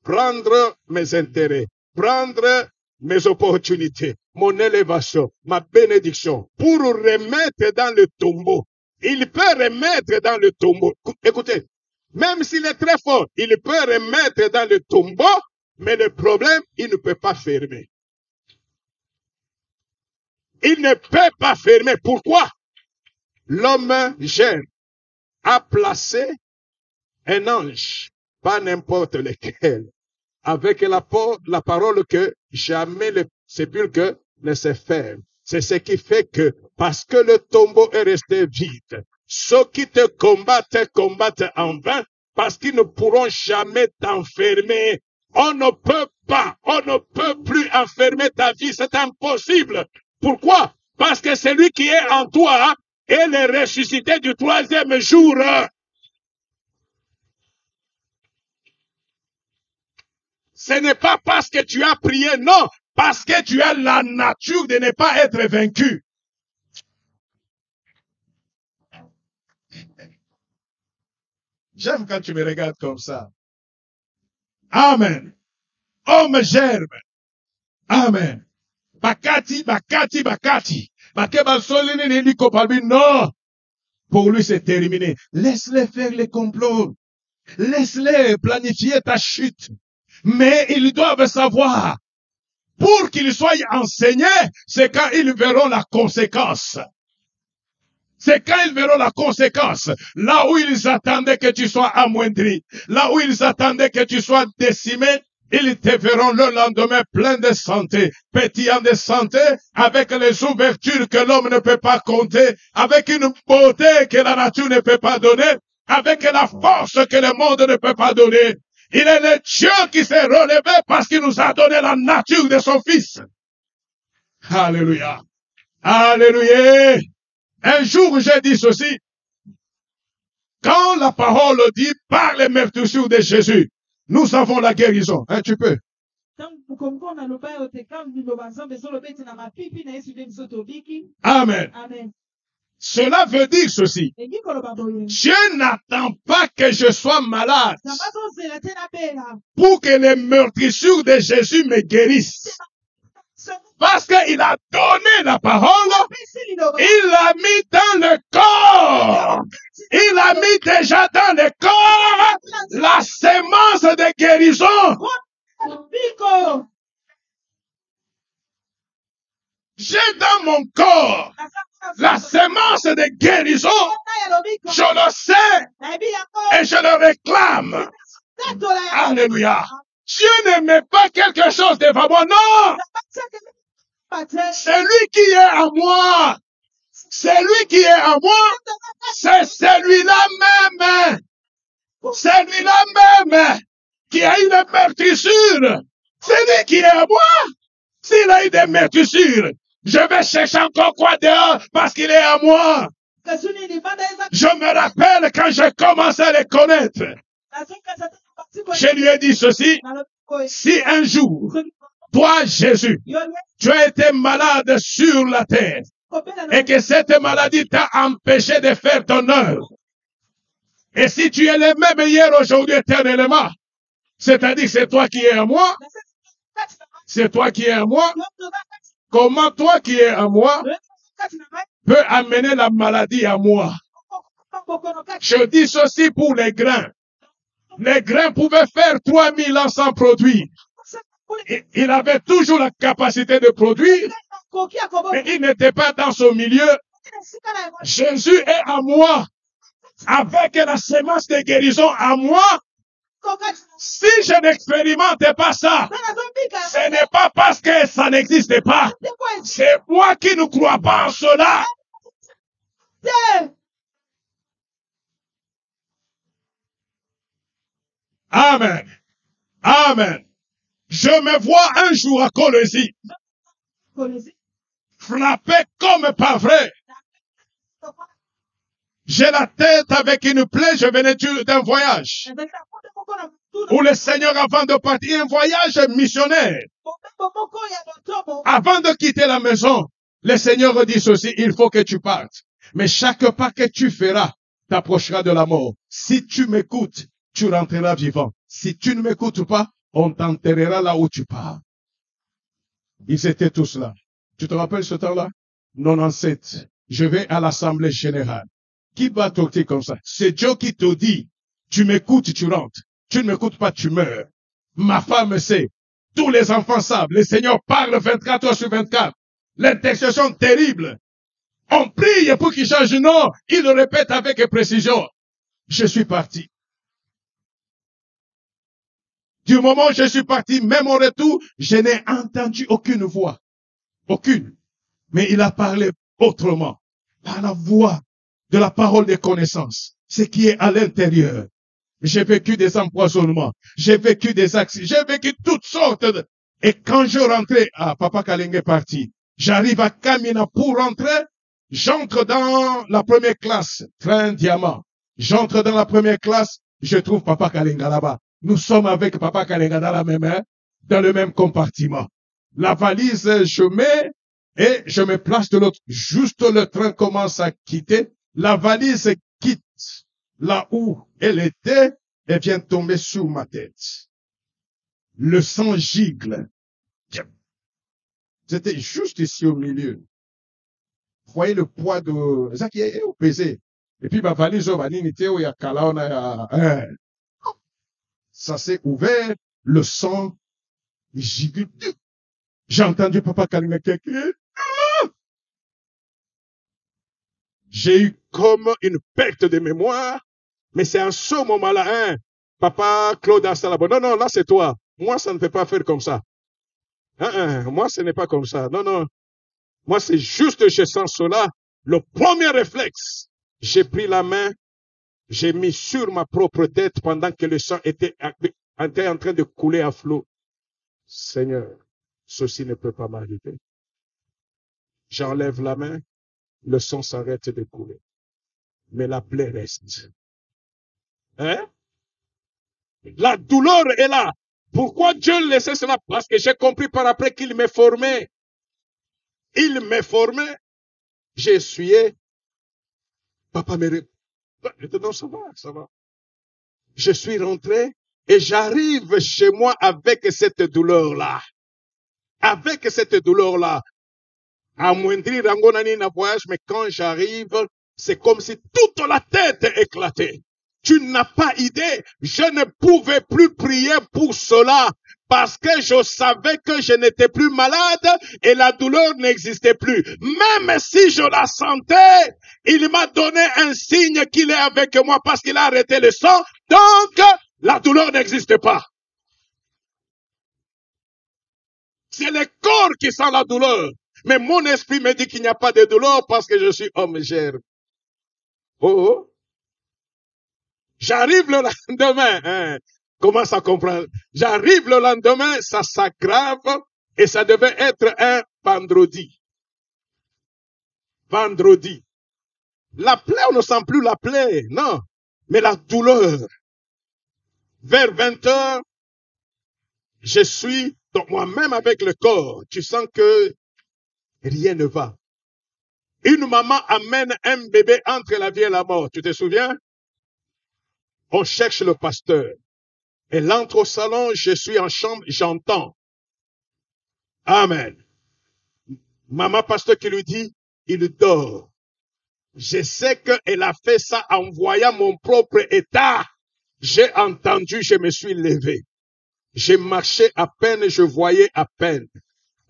prendre mes intérêts, prendre mes opportunités, mon élévation, ma bénédiction, pour remettre dans le tombeau. Il peut remettre dans le tombeau. Écoutez, même s'il est très fort, il peut remettre dans le tombeau, mais le problème, il ne peut pas fermer. Il ne peut pas fermer. Pourquoi? L'homme germe a placé un ange, pas n'importe lequel, avec la parole que jamais le sépulcre ne se ferme. C'est ce qui fait que, parce que le tombeau est resté vide, ceux qui te combattent en vain, parce qu'ils ne pourront jamais t'enfermer. On ne peut plus enfermer ta vie, c'est impossible. Pourquoi? Parce que celui qui est en toi est le ressuscité du troisième jour. Ce n'est pas parce que tu as prié, non, parce que tu as la nature de ne pas être vaincu. J'aime quand tu me regardes comme ça. Amen. Homme germe. Amen. Bakati. Non. Pour lui, c'est terminé. Laisse-les faire les complots. Laisse-les planifier ta chute. Mais ils doivent savoir, pour qu'ils soient enseignés, c'est quand ils verront la conséquence. C'est quand ils verront la conséquence. Là où ils attendaient que tu sois amoindri, là où ils attendaient que tu sois décimé, ils te verront le lendemain plein de santé, pétillant de santé, avec les ouvertures que l'homme ne peut pas compter, avec une beauté que la nature ne peut pas donner, avec la force que le monde ne peut pas donner. Il est le Dieu qui s'est relevé parce qu'il nous a donné la nature de son Fils. Alléluia. Alléluia. Un jour, j'ai dit ceci. Quand la parole dit par les meurtrissures de Jésus, nous avons la guérison. Hein, tu peux. Amen. Amen. Cela veut dire ceci. Dieu n'attend pas que je sois malade pour que les meurtrissures de Jésus me guérissent. Parce qu'il a donné la parole, il l'a mis dans le corps. Il a mis déjà dans le corps la sémence de guérison. J'ai dans mon corps la sémence de guérison. Je le sais et je le réclame. Alléluia. Dieu ne met pas quelque chose devant moi, non. C'est lui qui est à moi. Celui qui est en moi, c'est celui-là même. Celui-là même qui a eu des meurtrissures. Celui qui est en moi, s'il a eu des meurtrissures, je vais chercher encore quoi dehors parce qu'il est en moi. Je me rappelle quand j'ai commencé à les connaître. Je lui ai dit ceci. Si un jour, toi, Jésus, tu as été malade sur la terre et que cette maladie t'a empêché de faire ton œuvre, et si tu es le même hier, aujourd'hui, éternellement, c'est-à-dire que c'est toi qui es en moi, c'est toi qui es en moi, comment toi qui es en moi peut amener la maladie à moi? Je dis ceci pour les grains. Les grains pouvaient faire 3000 ans sans produire. Il avait toujours la capacité de produire, mais il n'était pas dans son milieu. Jésus est à moi, avec la sémence de guérison à moi. Si je n'expérimente pas ça, ce n'est pas parce que ça n'existe pas. C'est moi qui ne crois pas en cela. Amen. Amen. Je me vois un jour à Colosie, frappé comme pas vrai. J'ai la tête avec une plaie, je venais d'un voyage. Où le Seigneur, avant de partir, un voyage missionnaire. Avant de quitter la maison, le Seigneur dit ceci, il faut que tu partes. Mais chaque pas que tu feras, t'approchera de la mort. Si tu m'écoutes, tu rentreras vivant. Si tu ne m'écoutes pas, on t'enterrera là où tu pars. Ils étaient tous là. Tu te rappelles ce temps-là? 97. Je vais à l'Assemblée générale. Qui va t'ôter comme ça? C'est Dieu qui te dit, tu m'écoutes, tu rentres. Tu ne m'écoutes pas, tu meurs. Ma femme sait. Tous les enfants savent. Le Seigneur parle 24 heures sur 24. L'intercession terrible. On prie pour qu'il change. Non, il le répète avec précision. Je suis parti. Du moment où je suis parti, même au retour, je n'ai entendu aucune voix. Aucune. Mais il a parlé autrement. Par la voix de la parole des connaissances. Ce qui est à l'intérieur. J'ai vécu des empoisonnements. J'ai vécu des accidents. J'ai vécu toutes sortes de... Et quand je rentrais, Papa Kalinga est parti. J'arrive à Kamina pour rentrer. J'entre dans la première classe. Train diamant. J'entre dans la première classe. Je trouve Papa Kalinga là-bas. Nous sommes avec Papa Kalinga dans la même main, dans le même compartiment. La valise, je mets et je me place de l'autre. Juste le train commence à quitter. La valise quitte là où elle était et vient tomber sur ma tête. Le sang gicle. J'étais juste ici au milieu. Vous voyez le poids de... Ça qui est pesé. Et puis ma valise, ça s'est ouvert, le sang gicle. J'ai entendu Papa Kalinga crier. J'ai eu comme une perte de mémoire, mais c'est en ce moment-là, Papa Claude Astalabo. Non, là c'est toi. Moi, ça ne peut pas faire comme ça. Moi, ce n'est pas comme ça. Non. Moi, c'est juste, je sens cela. Le premier réflexe, j'ai pris la main, j'ai mis sur ma propre tête pendant que le sang était en train de couler à flot. Seigneur, ceci ne peut pas m'arriver. J'enlève la main, le sang s'arrête de couler. Mais la plaie reste. La douleur est là. Pourquoi Dieu laissait cela? Parce que j'ai compris par après qu'il m'est formé. Il m'est formé. J'ai essuyé. Papa me... Non, ça va. Je suis rentré et j'arrive chez moi avec cette douleur-là. Avec cette douleur-là. Amoindrir Rangonani na voyage, mais quand j'arrive, c'est comme si toute la tête éclatait. Tu n'as pas idée. Je ne pouvais plus prier pour cela parce que je savais que je n'étais plus malade et la douleur n'existait plus. Même si je la sentais, il m'a donné un signe qu'il est avec moi parce qu'il a arrêté le sang. Donc, la douleur n'existe pas. C'est le corps qui sent la douleur. Mais mon esprit me dit qu'il n'y a pas de douleur parce que je suis homme germe. Oh, oh. J'arrive le lendemain, hein. Commence à comprendre. J'arrive le lendemain, ça s'aggrave et ça devait être un vendredi. Vendredi. La plaie, on ne sent plus la plaie, non. Mais la douleur. Vers 20 heures, je suis donc moi-même avec le corps. Tu sens que rien ne va. Une maman amène un bébé entre la vie et la mort. Tu te souviens? On cherche le pasteur. Elle entre au salon, je suis en chambre, j'entends. Amen. Maman pasteur qui lui dit, il dort. Je sais qu'elle a fait ça en voyant mon propre état. J'ai entendu, je me suis levé. J'ai marché à peine, je voyais à peine.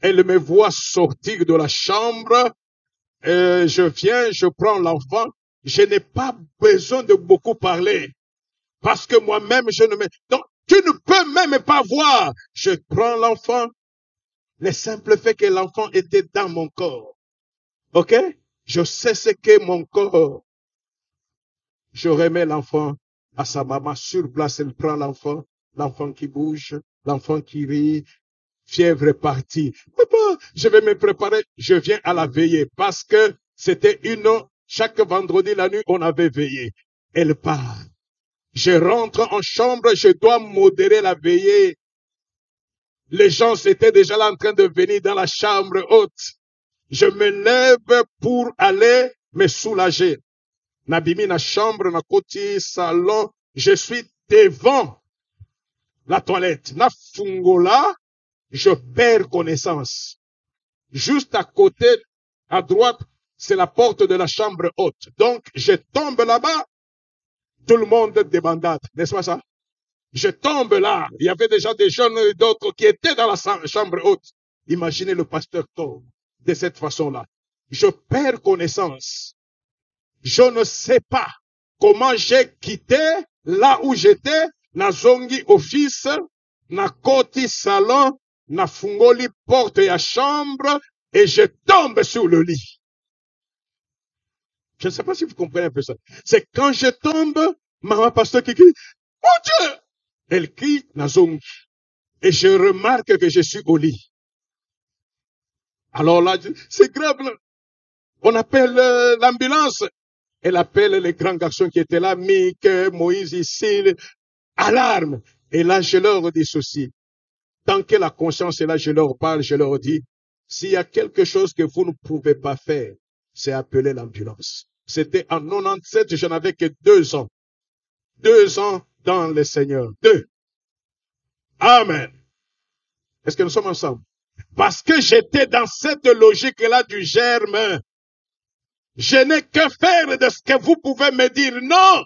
Elle me voit sortir de la chambre. Je viens, je prends l'enfant. Je n'ai pas besoin de beaucoup parler. Parce que moi-même, je ne me... Donc, tu ne peux même pas voir. Je prends l'enfant. Le simple fait que l'enfant était dans mon corps. OK? Je sais ce que mon corps. Je remets l'enfant à sa maman sur place. Elle prend l'enfant. L'enfant qui bouge. L'enfant qui rit. Fièvre est partie. Papa, je vais me préparer. Je viens à la veillée parce que c'était chaque vendredi la nuit, on avait veillé. Elle part. Je rentre en chambre, je dois modérer la veillée. Les gens étaient déjà là en train de venir dans la chambre haute. Je me lève pour aller me soulager. Nabimi na chambre, na côté salon, je suis devant la toilette. Na fungola, je perds connaissance. Juste à côté, à droite, c'est la porte de la chambre haute. Donc, je tombe là-bas, tout le monde débandade, n'est-ce pas ça? Je tombe là. Il y avait déjà des jeunes et d'autres qui étaient dans la chambre haute. Imaginez le pasteur tombe de cette façon-là. Je perds connaissance. Je ne sais pas comment j'ai quitté là où j'étais, na zongi office, na koti salon, na fungoli porte ya chambre, et je tombe sur le lit. Je ne sais pas si vous comprenez un peu ça. C'est quand je tombe, maman pasteur qui crie, mon Dieu! Elle crie, Nazong. Et je remarque que je suis au lit. Alors là, c'est grave. Là. On appelle l'ambulance. Elle appelle les grands garçons qui étaient là, Mick, Moïse, ici, alarme. Et là, je leur dis ceci. Tant que la conscience est là, je leur parle, je leur dis, s'il y a quelque chose que vous ne pouvez pas faire, c'est appeler l'ambulance. C'était en 97, je n'avais que 2 ans. 2 ans dans le Seigneur. 2. Amen. Est-ce que nous sommes ensemble? Parce que j'étais dans cette logique-là du germe. Je n'ai que faire de ce que vous pouvez me dire. Non!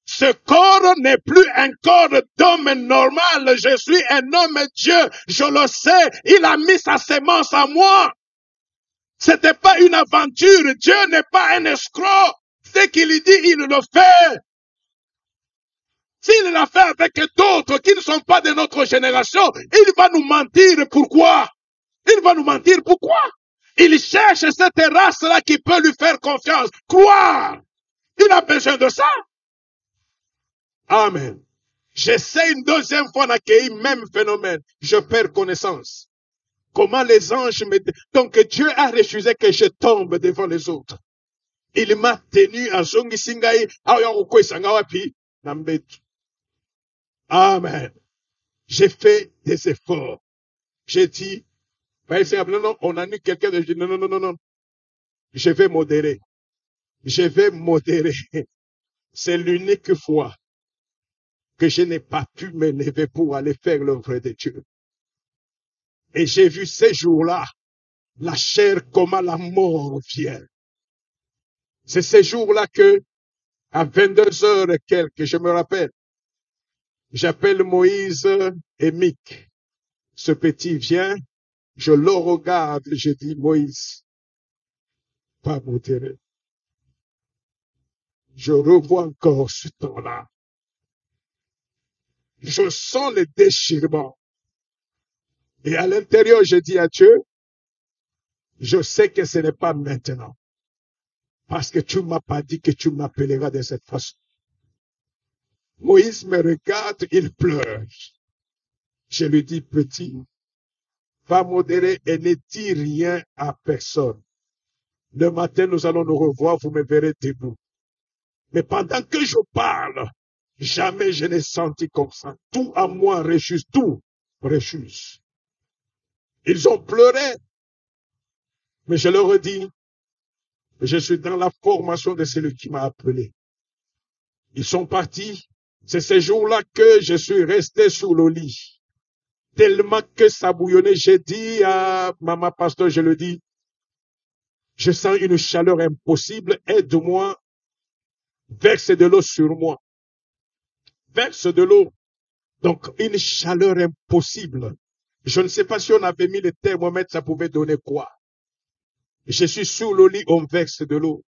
Ce corps n'est plus un corps d'homme normal. Je suis un homme Dieu. Je le sais. Il a mis sa sémence en moi. C'était pas une aventure. Dieu n'est pas un escroc. Ce qu'il dit, il le fait. S'il l'a fait avec d'autres qui ne sont pas de notre génération, il va nous mentir. Pourquoi? Il va nous mentir. Pourquoi? Il cherche cette race-là qui peut lui faire confiance. Croire. Il a besoin de ça. Amen. J'essaie une deuxième fois d'accueillir même phénomène. Je perds connaissance. Comment les anges me... Donc Dieu a refusé que je tombe devant les autres. Il m'a tenu à Zongi Singai. Amen. J'ai fait des efforts. J'ai dit, non, on a eu quelqu'un de... Non. Je vais modérer. Je vais modérer. C'est l'unique fois que je n'ai pas pu me lever pour aller faire l'œuvre de Dieu. Et j'ai vu ces jours-là, la chair comment la mort vient. C'est ces jours-là que, à 22 heures et quelques, je me rappelle, j'appelle Moïse et Mick. Ce petit vient, je le regarde, je dis, Moïse, pas modéré. Je revois encore ce temps-là. Je sens le déchirement. Et à l'intérieur, je dis à Dieu, Je sais que ce n'est pas maintenant. Parce que tu m'as pas dit que tu m'appelleras de cette façon. Moïse me regarde, il pleure. Je lui dis, petit, va modérer et ne dis rien à personne. Le matin, nous allons nous revoir, vous me verrez debout. Mais pendant que je parle, jamais je n'ai senti comme ça. Tout à moi refuse, tout refuse. Ils ont pleuré. Mais je leur ai dit, je suis dans la formation de celui qui m'a appelé. Ils sont partis. C'est ce jour-là que je suis resté sous le lit. Tellement que ça bouillonnait, j'ai dit à maman pasteur, je le dis, je sens une chaleur impossible, aide-moi, verse de l'eau sur moi. Verse de l'eau. Donc, une chaleur impossible. Je ne sais pas si on avait mis le thermomètre, ça pouvait donner quoi. Je suis sous le lit, on verse de l'eau.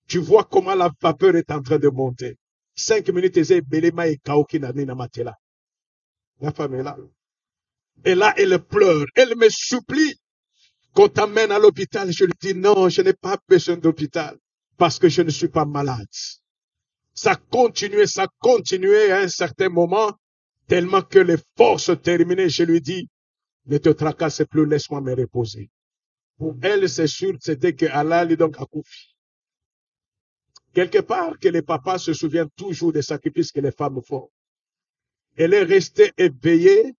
Tu vois comment la vapeur est en train de monter. 5 minutes, et Belema et Kaoki na matela. La femme est là. Et là, elle pleure. Elle me supplie qu'on t'amène à l'hôpital. Je lui dis non, je n'ai pas besoin d'hôpital parce que je ne suis pas malade. Ça continuait à un certain moment, tellement que les forces terminaient. Je lui dis, ne te tracasse plus, laisse-moi me reposer. Pour elle, c'est sûr, c'était que Allah lui donc a Koufi. Quelque part, que les papas se souviennent toujours des sacrifices que les femmes font. Elle est restée éveillée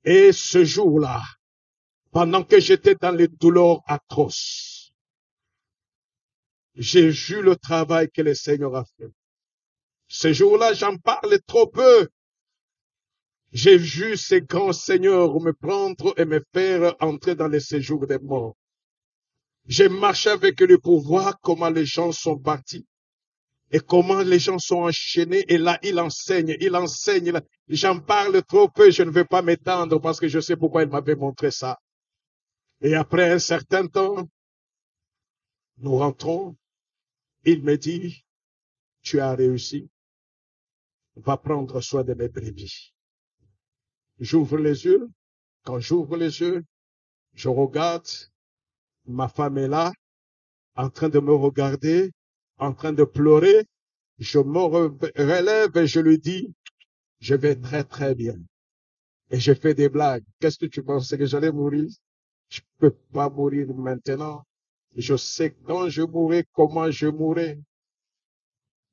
et ce jour-là, pendant que j'étais dans les douleurs atroces, j'ai vu le travail que le Seigneur a fait. Ce jour-là, j'en parle trop peu. J'ai vu ces grands seigneurs me prendre et me faire entrer dans les séjours des morts. J'ai marché avec lui pour voir comment les gens sont partis et comment les gens sont enchaînés. Et là, il enseigne. J'en parle trop peu, je ne veux pas m'étendre parce que je sais pourquoi il m'avait montré ça. Et après un certain temps, nous rentrons. Il me dit, tu as réussi. Va prendre soin de mes brebis. J'ouvre les yeux. Quand j'ouvre les yeux, je regarde. Ma femme est là, en train de me regarder, en train de pleurer. Je me relève et je lui dis, je vais très très bien. Et je fais des blagues. Qu'est-ce que tu penses que j'allais mourir? Je peux pas mourir maintenant. Je sais quand je mourrai, comment je mourrai.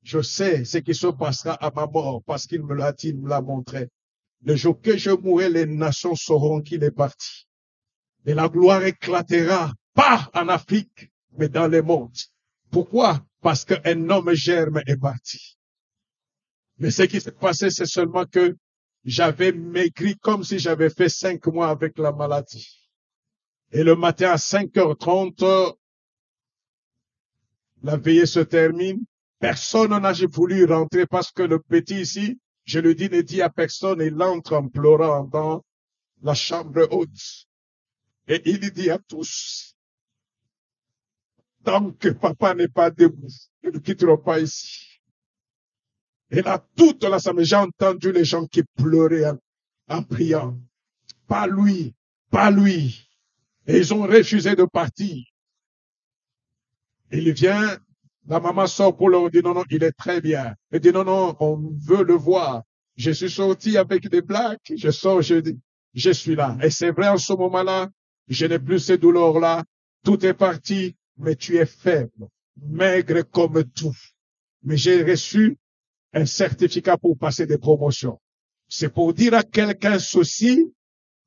Je sais ce qui se passera à ma mort parce qu'il me l'a dit, il me l'a montré. Le jour que je mourrai, les nations sauront qu'il est parti. Et la gloire éclatera, pas en Afrique, mais dans le monde. Pourquoi? Parce qu'un homme germe est parti. Mais ce qui s'est passé, c'est seulement que j'avais maigri comme si j'avais fait 5 mois avec la maladie. Et le matin à 5h30, la veillée se termine. Personne n'a voulu rentrer parce que le petit ici, je lui dis, ne dis à personne, il entre en pleurant dans la chambre haute. Et il dit à tous, tant que papa n'est pas debout, ne nous quitterons pas ici. Et là, toute l'assemblée, j'ai entendu les gens qui pleuraient en priant. Pas lui, pas lui. Et ils ont refusé de partir. Il vient, la maman sort pour leur dire, non, non, il est très bien. Elle dit, non, non, on veut le voir. Je suis sorti avec des blagues, je sors, je dis, je suis là. Et c'est vrai, en ce moment-là, je n'ai plus ces douleurs-là. Tout est parti, mais tu es faible, maigre comme tout. Mais j'ai reçu un certificat pour passer des promotions. C'est pour dire à quelqu'un ceci,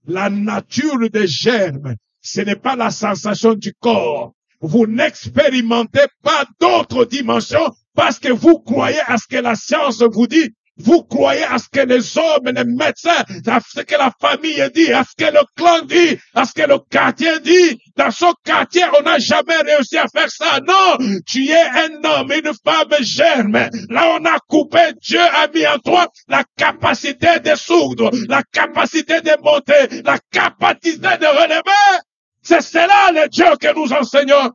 la nature des germes, ce n'est pas la sensation du corps. Vous n'expérimentez pas d'autres dimensions parce que vous croyez à ce que la science vous dit. Vous croyez à ce que les hommes, les médecins, à ce que la famille dit, à ce que le clan dit, à ce que le quartier dit. Dans ce quartier, on n'a jamais réussi à faire ça. Non, tu es un homme, une femme germe. Là, on a coupé, Dieu a mis en toi la capacité de soudre, la capacité de monter, la capacité de relever. C'est cela le Dieu que nous enseignons.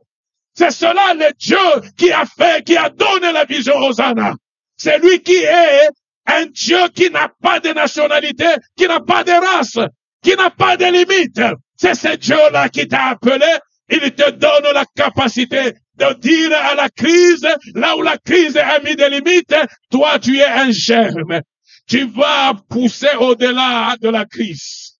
C'est cela le Dieu qui a fait, qui a donné la vision aux Hosanna. C'est lui qui est un Dieu qui n'a pas de nationalité, qui n'a pas de race, qui n'a pas de limite. C'est ce Dieu-là qui t'a appelé Il te donne la capacité de dire à la crise, là où la crise a mis des limites, toi tu es un germe. Tu vas pousser au-delà de la crise.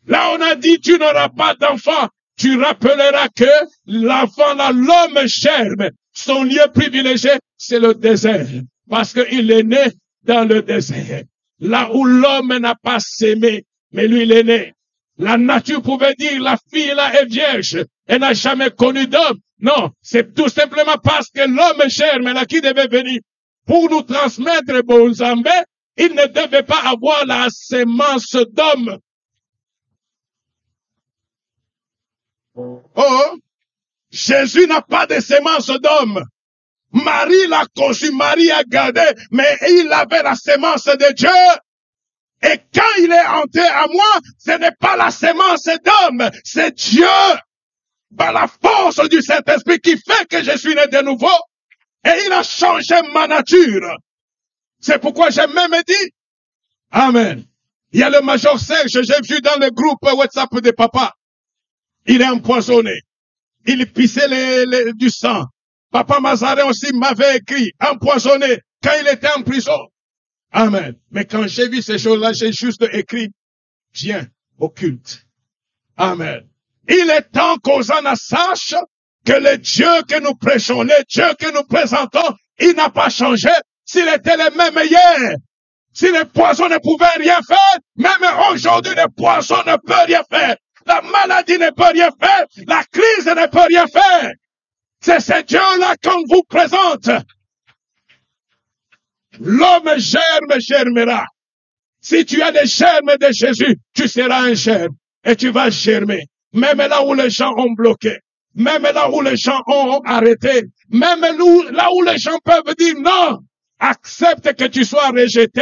Là on a dit tu n'auras pas d'enfant. Tu rappelleras que l'enfant, là, l'homme germe, son lieu privilégié, c'est le désert. Parce qu'il est né dans le désert. Là où l'homme n'a pas s'aimé, mais lui il est né. La nature pouvait dire, la fille là est vierge, elle n'a jamais connu d'homme. Non, c'est tout simplement parce que l'homme germe là qui devait venir pour nous transmettre Bonzambé, il ne devait pas avoir la sémence d'homme. Oh, Jésus n'a pas de sémence d'homme. Marie l'a conçu, Marie a gardé, mais il avait la sémence de Dieu. Et quand il est entré à moi, ce n'est pas la sémence d'homme, c'est Dieu, par la force du Saint-Esprit qui fait que je suis né de nouveau. Et il a changé ma nature. C'est pourquoi j'ai même dit, Amen. Il y a le major Serge, j'ai vu dans le groupe WhatsApp de papa. Il est empoisonné. Il pissait du sang. Papa Mazarin aussi m'avait écrit, empoisonné, quand il était en prison. Amen. Mais quand j'ai vu ces choses-là, j'ai juste écrit, viens au culte. Amen. Il est temps qu'Hosanna sache que le Dieu que nous prêchons, le Dieu que nous présentons, il n'a pas changé. S'il était le même hier, si le poison ne pouvait rien faire, même aujourd'hui, le poison ne peut rien faire. La maladie ne peut rien faire. La crise ne peut rien faire. C'est ce Dieu-là qu'on vous présente. L'homme germe, germera. Si tu as des germes de Jésus, tu seras un germe et tu vas germer. Même là où les gens ont bloqué, même là où les gens ont arrêté, même là où les gens peuvent dire non, accepte que tu sois rejeté,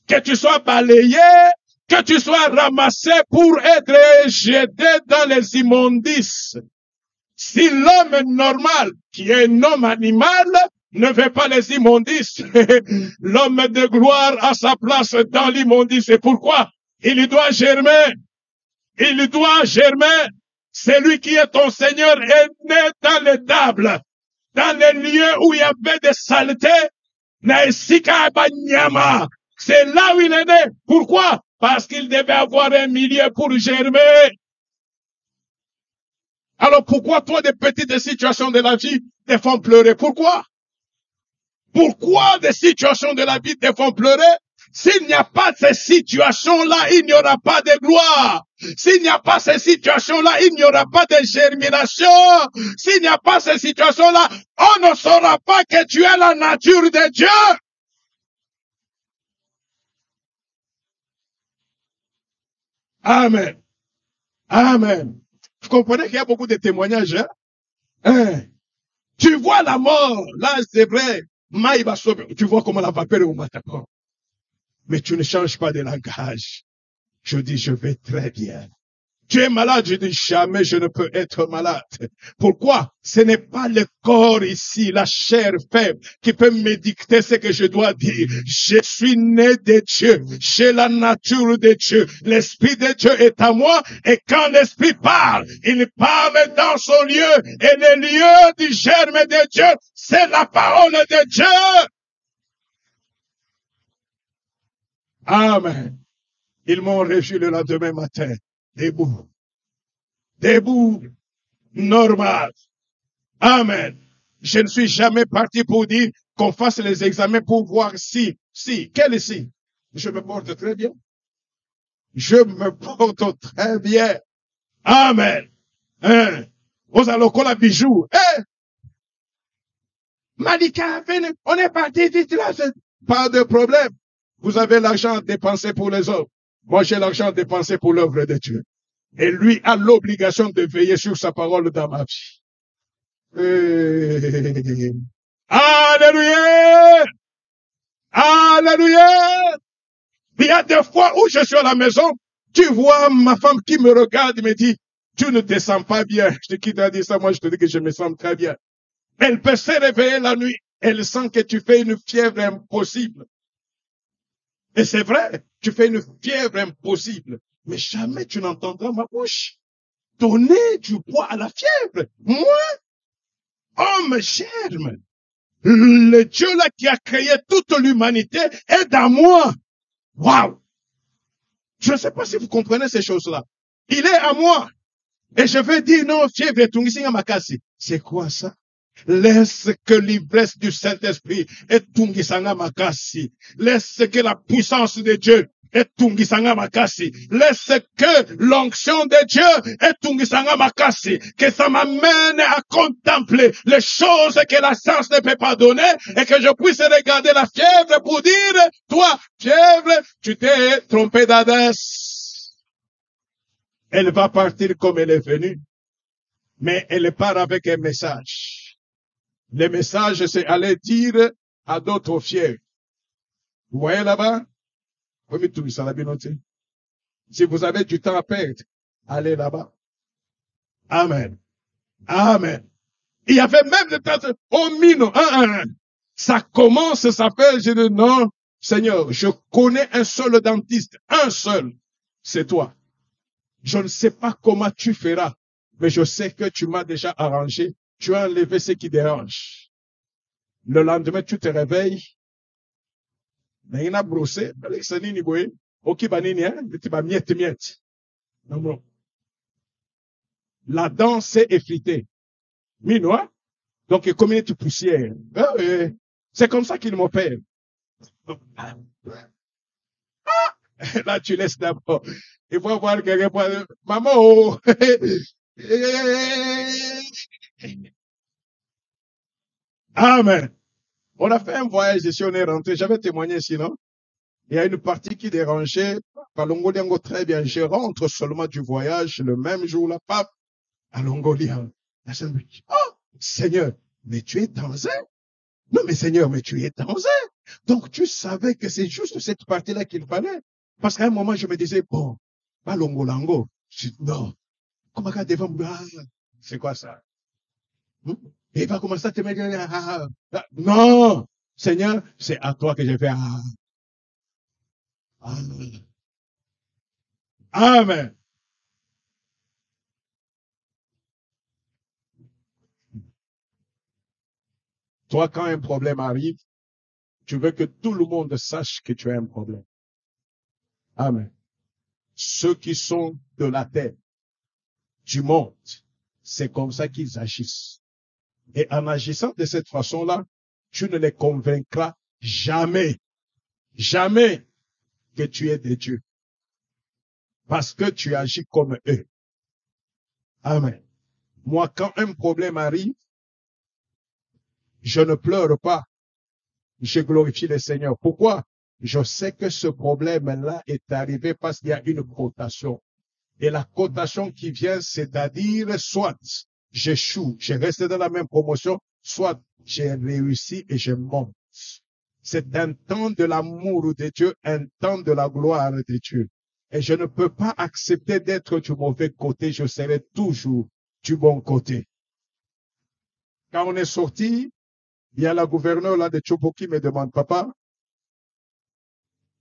que tu sois balayé, que tu sois ramassé pour être jeté dans les immondices. Si l'homme normal, qui est un homme animal, ne veut pas les immondices, l'homme de gloire a sa place dans l'immondice. Et pourquoi? Il doit germer. Il doit germer. Celui qui est ton Seigneur est né dans l'étable, dans les lieux où il y avait des saletés. C'est là où il est né. Pourquoi? Parce qu'il devait avoir un milieu pour germer. Alors pourquoi toi, des petites situations de la vie te font pleurer? Pourquoi? Pourquoi des situations de la vie te font pleurer? S'il n'y a pas ces situations-là, il n'y aura pas de gloire. S'il n'y a pas ces situations-là, il n'y aura pas de germination. S'il n'y a pas ces situations-là, on ne saura pas que tu es la nature de Dieu. Amen. Amen. Vous comprenez qu'il y a beaucoup de témoignages, hein? Tu vois la mort, là c'est vrai, tu vois comment la vapeur est au matin. Mais tu ne changes pas de langage. Je dis, je vais très bien. Tu es malade, je dis, jamais je ne peux être malade. Pourquoi? Ce n'est pas le corps ici, la chair faible, qui peut me dicter ce que je dois dire. Je suis né de Dieu. J'ai la nature de Dieu. L'Esprit de Dieu est à moi. Et quand l'Esprit parle, il parle dans son lieu. Et le lieu du germe de Dieu, c'est la parole de Dieu. Amen. Ils m'ont reçu le lendemain matin. Debout. Debout. Normal. Amen. Je ne suis jamais parti pour dire qu'on fasse les examens pour voir si. Quel si? Je me porte très bien. Je me porte très bien. Amen. Vous allez au la bijou. Malika, on est parti vite là. Pas de problème. Vous avez l'argent dépensé pour les autres. Moi, j'ai l'argent dépensé pour l'œuvre de Dieu. Et lui a l'obligation de veiller sur sa parole dans ma vie. Alléluia! Alléluia! Il y a des fois où je suis à la maison, tu vois ma femme qui me regarde et me dit, tu ne te sens pas bien. Je te quitte à dire ça, moi je te dis que je me sens très bien. Elle peut se réveiller la nuit, elle sent que tu fais une fièvre impossible. Et c'est vrai, tu fais une fièvre impossible. Mais jamais tu n'entendras ma bouche. donner du poids à la fièvre. Moi, homme germe, le Dieu là qui a créé toute l'humanité est dans moi. Waouh! Je ne sais pas si vous comprenez ces choses-là. Il est à moi. Et je vais dire non, fièvre et tungisinga makasi. C'est quoi ça? Laisse que l'ivresse du Saint-Esprit et tungisanga makasi. Laisse que la puissance de Dieu et tungisanga makasi. Laisse que l'onction de Dieu et tungisanga makasi. Que ça m'amène à contempler les choses que la science ne peut pas donner et que je puisse regarder la fièvre pour dire, toi, fièvre, tu t'es trompé d'adresse. Elle va partir comme elle est venue, mais elle part avec un message. Le message, c'est aller dire à d'autres fiers. Vous voyez là-bas? Si vous avez du temps à perdre, allez là-bas. Amen. Amen. Il y avait même le temps, oh mino, ça commence, ça fait, je dis non, Seigneur, je connais un seul dentiste, un seul, c'est toi. Je ne sais pas comment tu feras, mais je sais que tu m'as déjà arrangé. Tu as enlevé ce qui dérange. Le lendemain, tu te réveilles. La dent s'est effritée. Minois. Donc, comme il est tout poussière. C'est comme ça qu'il m'opère. Là, tu laisses d'abord. Il faut voir quelqu'un. Maman, oh. Amen. On a fait un voyage ici, on est rentré. J'avais témoigné sinon. Il y a une partie qui dérangeait. Palongoliango, très bien. Je rentre seulement du voyage le même jour, là, pape, à Longolian. Oh, Seigneur, mais tu es dans un. Non, mais Seigneur, mais tu es dans un. Donc, tu savais que c'est juste cette partie-là qu'il fallait. Parce qu'à un moment, je me disais, bon, pas Longolango. Non. Comment quand devant, c'est quoi ça? Et il va commencer à te mettre, non, Seigneur, c'est à toi que je fais, Amen. Toi, quand un problème arrive, tu veux que tout le monde sache que tu as un problème. Amen. Ceux qui sont de la terre, du monde, c'est comme ça qu'ils agissent. Et en agissant de cette façon-là, tu ne les convaincras jamais, jamais que tu es de Dieu. Parce que tu agis comme eux. Amen. Moi, quand un problème arrive, je ne pleure pas. Je glorifie le Seigneur. Pourquoi? Je sais que ce problème-là est arrivé parce qu'il y a une cotation. Et la cotation qui vient, c'est-à-dire, soit j'échoue, je reste dans la même promotion, soit j'ai réussi et je monte. C'est un temps de l'amour de Dieu, un temps de la gloire de Dieu. Et je ne peux pas accepter d'être du mauvais côté, je serai toujours du bon côté. Quand on est sorti, il y a la gouverneure là de Tchopo qui me demande, papa,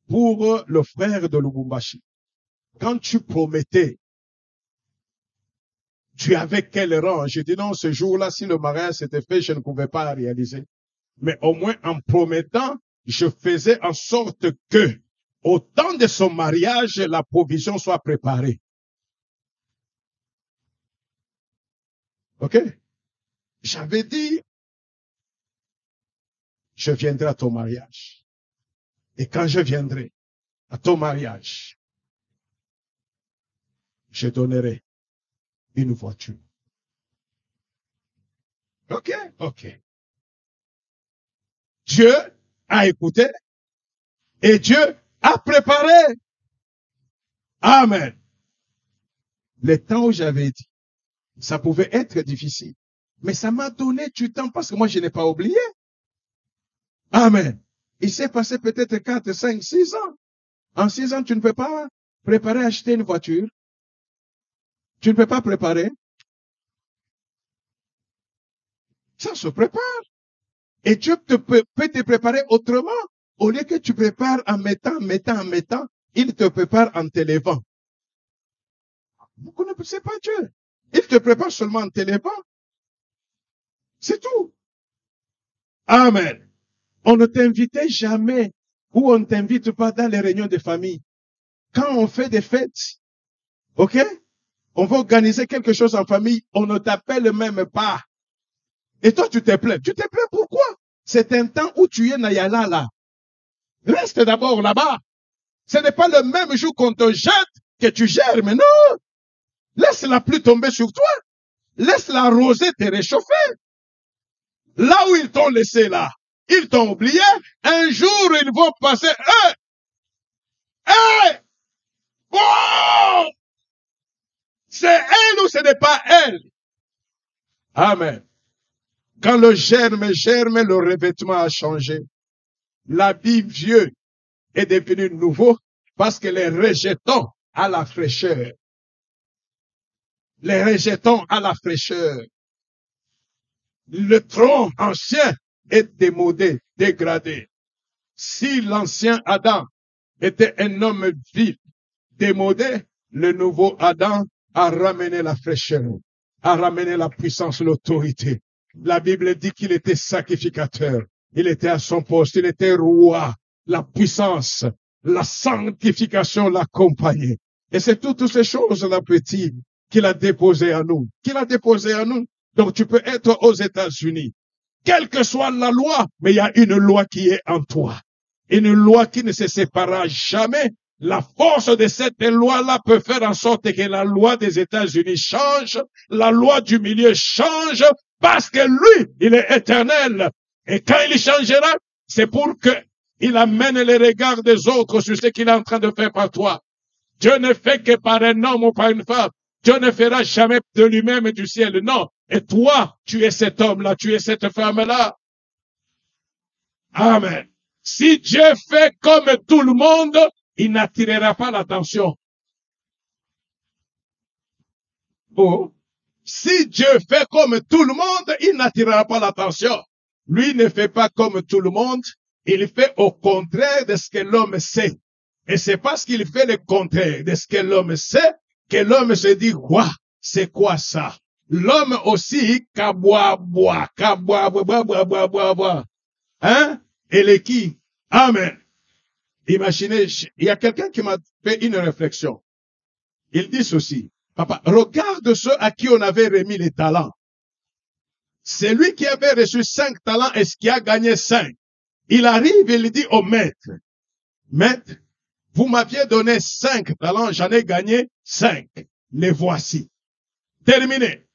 pour le frère de Lubumbashi, quand tu promettais, tu avais quel rang? Je dis non, ce jour-là, si le mariage s'était fait, je ne pouvais pas la réaliser. Mais au moins, en promettant, je faisais en sorte que, au temps de son mariage, la provision soit préparée. Ok? J'avais dit, je viendrai à ton mariage. Et quand je viendrai à ton mariage, je donnerai une voiture. Ok, ok. Dieu a écouté et Dieu a préparé. Amen. Le temps où j'avais dit, ça pouvait être difficile, mais ça m'a donné du temps parce que moi, je n'ai pas oublié. Amen. Il s'est passé peut-être 4, 5, 6 ans. En 6 ans, tu ne peux pas préparer à acheter une voiture. Tu ne peux pas préparer. Ça se prépare. Et Dieu peut te préparer autrement. Au lieu que tu prépares en mettant, il te prépare en te levant. Vous ne connaissez pas Dieu. Il te prépare seulement en téléphone. C'est tout. Amen. On ne t'invitait jamais ou on ne t'invite pas dans les réunions de famille. Quand on fait des fêtes, ok? On va organiser quelque chose en famille, on ne t'appelle même pas. Et toi, tu te plains. Tu te plains pourquoi? C'est un temps où tu es Nayala là. Reste d'abord là-bas. Ce n'est pas le même jour qu'on te jette que tu gères, mais non. Laisse la pluie tomber sur toi. Laisse la rosée te réchauffer. Là où ils t'ont laissé là, ils t'ont oublié. Un jour, ils vont passer. Oh! C'est elle ou ce n'est pas elle? Amen. Quand le germe germe, le revêtement a changé. L'habit vieux est devenu nouveau parce que les rejetons à la fraîcheur. Les rejetons à la fraîcheur. Le tronc ancien est démodé, dégradé. Si l'ancien Adam était un homme vil, démodé, le nouveau Adam a ramené la fraîcheur, a ramené la puissance, l'autorité. La Bible dit qu'il était sacrificateur. Il était à son poste, il était roi. La puissance, la sanctification l'accompagnait. Et c'est toutes ces choses-là, petit, qu'il a déposées à nous. Qu'il a déposées à nous. Donc tu peux être aux États-Unis. Quelle que soit la loi, mais il y a une loi qui est en toi. Une loi qui ne se séparera jamais. La force de cette loi-là peut faire en sorte que la loi des États-Unis change, la loi du milieu change, parce que lui, il est éternel. Et quand il changera, c'est pour que il amène les regards des autres sur ce qu'il est en train de faire par toi. Dieu ne fait que par un homme ou par une femme. Dieu ne fera jamais de lui-même du ciel. Non. Et toi, tu es cet homme-là, tu es cette femme-là. Amen. Si Dieu fait comme tout le monde, il n'attirera pas l'attention. Oh. Si Dieu fait comme tout le monde, il n'attirera pas l'attention. Lui ne fait pas comme tout le monde, il fait au contraire de ce que l'homme sait. Et c'est parce qu'il fait le contraire de ce que l'homme sait que l'homme se dit, quoi? C'est quoi ça? L'homme aussi, bois. Hein? Et les qui? Amen. Imaginez, il y a quelqu'un qui m'a fait une réflexion. Il dit ceci. Papa, regarde ceux à qui on avait remis les talents. C'est lui qui avait reçu 5 talents et qui a gagné 5. Il arrive et il dit au maître, maître, vous m'aviez donné 5 talents, j'en ai gagné 5. Les voici. Terminé.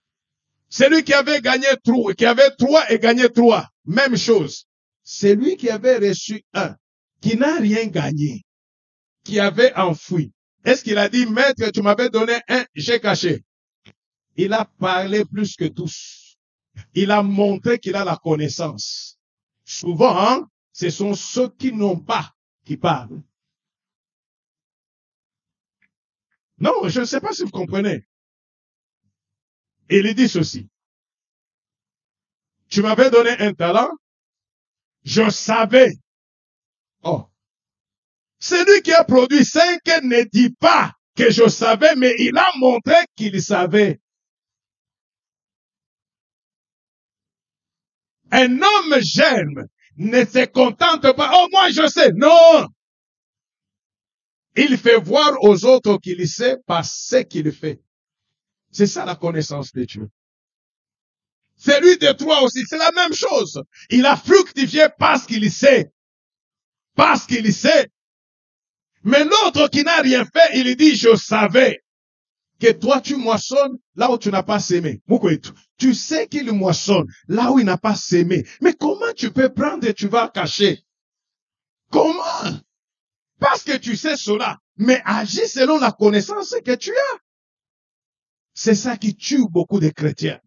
Celui qui avait gagné 3, qui avait 3 et gagné 3, même chose. Celui qui avait reçu 1, qui n'a rien gagné, qui avait enfoui. Est-ce qu'il a dit, maître, tu m'avais donné 1, j'ai caché? Il a parlé plus que tous. Il a montré qu'il a la connaissance. Souvent, hein, ce sont ceux qui n'ont pas qui parlent. Non, je ne sais pas si vous comprenez. Il dit ceci. Tu m'avais donné un talent, je savais. Oh. Celui qui a produit 5 ne dit pas que je savais, mais il a montré qu'il savait. Un homme germe ne se contente pas, oh moi je sais, non. Il fait voir aux autres qu'il sait par ce qu'il fait. C'est ça la connaissance de Dieu. Celui de toi aussi, c'est la même chose. Il a fructifié parce qu'il sait. Parce qu'il sait. Mais l'autre qui n'a rien fait, il dit, je savais que toi tu moissonnes là où tu n'as pas sémé. Tu sais qu'il moissonne là où il n'a pas sémé. Mais comment tu peux prendre et tu vas cacher? Comment? Parce que tu sais cela. Mais agis selon la connaissance que tu as. C'est ça qui tue beaucoup de chrétiens.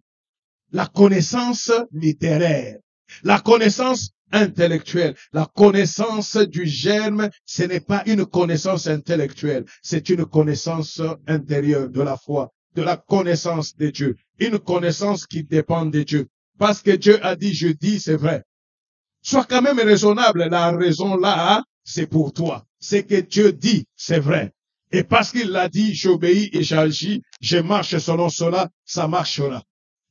La connaissance littéraire. La connaissance intellectuelle. La connaissance du germe, ce n'est pas une connaissance intellectuelle. C'est une connaissance intérieure de la foi, de la connaissance de Dieu. Une connaissance qui dépend de Dieu. Parce que Dieu a dit, je dis, c'est vrai. Sois quand même raisonnable. La raison là, c'est pour toi. C'est que Dieu dit, c'est vrai. Et parce qu'il l'a dit, j'obéis et j'agis, je marche selon cela, ça marchera.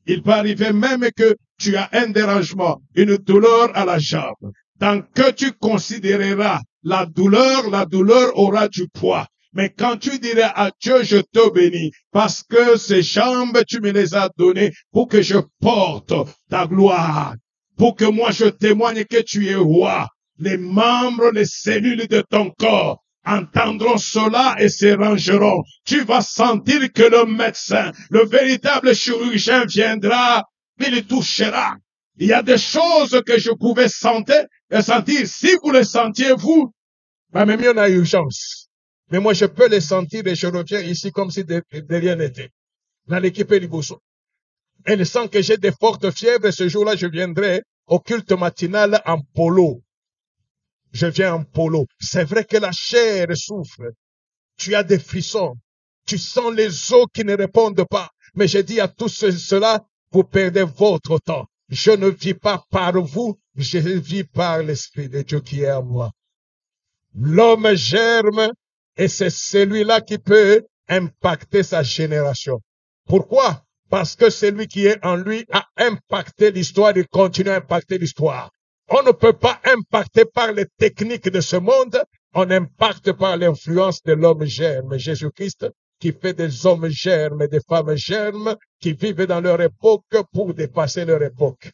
Il peut arriver même que tu as un dérangement, une douleur à la jambe. Tant que tu considéreras la douleur aura du poids. Mais quand tu dirais à Dieu, je te bénis, parce que ces jambes, tu me les as données pour que je porte ta gloire, pour que moi je témoigne que tu es roi. Les membres, les cellules de ton corps entendront cela et se rangeront. Tu vas sentir que le médecin, le véritable chirurgien viendra, il touchera. Il y a des choses que je pouvais sentir. Si vous le sentiez, vous, bah, même on a urgence. Mais moi, je peux les sentir et je reviens ici comme si de rien n'était. Dans l'équipe Liboso. Elle sent que j'ai des fortes fièvres et ce jour-là, je viendrai au culte matinal en polo. Je viens en polo. C'est vrai que la chair souffre. Tu as des frissons. Tu sens les os qui ne répondent pas. Mais je dis à tous cela, vous perdez votre temps. Je ne vis pas par vous, je vis par l'Esprit de Dieu qui est en moi. L'homme germe et c'est celui-là qui peut impacter sa génération. Pourquoi? Parce que celui qui est en lui a impacté l'histoire, il continue à impacter l'histoire. On ne peut pas impacter par les techniques de ce monde, on impacte par l'influence de l'homme germe, Jésus-Christ, qui fait des hommes germes et des femmes germes qui vivent dans leur époque pour dépasser leur époque.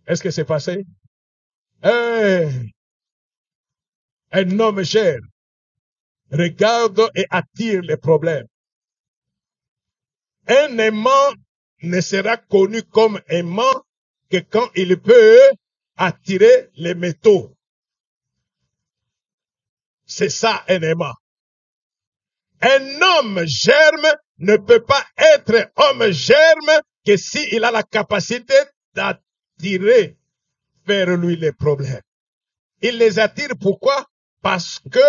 Est-ce que c'est passé? Un homme germe regarde et attire les problèmes. Un aimant ne sera connu comme aimant que quand il peut attirer les métaux. C'est ça un aimant. Un homme germe ne peut pas être homme germe que s'il a la capacité d'attirer vers lui les problèmes. Il les attire pourquoi? Parce que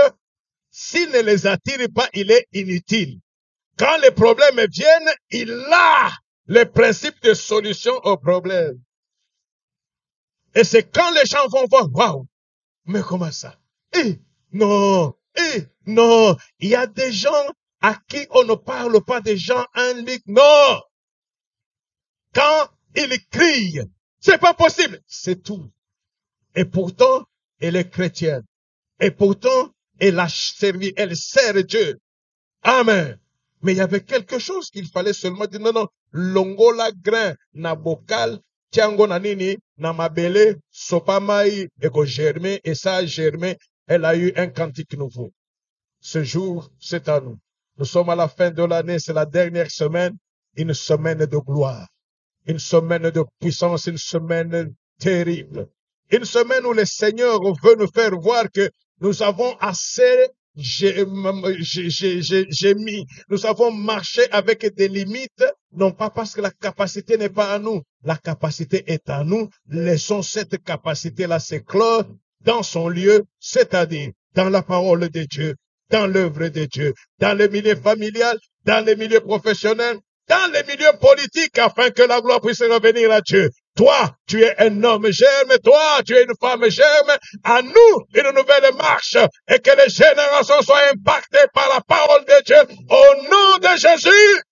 s'il ne les attire pas, il est inutile. Quand les problèmes viennent, il a le principe de solution aux problèmes. Et c'est quand les gens vont voir, waouh, mais comment ça? Non, non, il y a des gens à qui on ne parle pas des gens uniques, non. Quand ils crient, c'est pas possible, c'est tout. Et pourtant, elle est chrétienne. Et pourtant, elle a servi, elle sert Dieu. Amen. Mais il y avait quelque chose qu'il fallait seulement dire, non, longo la grain, na bocal, tiango na nini, na mabele, sopamai, ego germer, et ça a germé, elle a eu un cantique nouveau. Ce jour, c'est à nous. Nous sommes à la fin de l'année, c'est la dernière semaine, une semaine de gloire, une semaine de puissance, une semaine terrible. Une semaine où le Seigneur veut nous faire voir que nous avons assez nous avons marché avec des limites, non pas parce que la capacité n'est pas à nous. La capacité est à nous. Laissons cette capacité-là s'éclore dans son lieu, c'est-à-dire dans la parole de Dieu, dans l'œuvre de Dieu, dans le milieu familial, dans le milieu professionnel, dans les milieux politiques, afin que la gloire puisse revenir à Dieu. Toi, tu es un homme germe, toi, tu es une femme germe. À nous, une nouvelle marche et que les générations soient impactées par la parole de Dieu. Au nom de Jésus.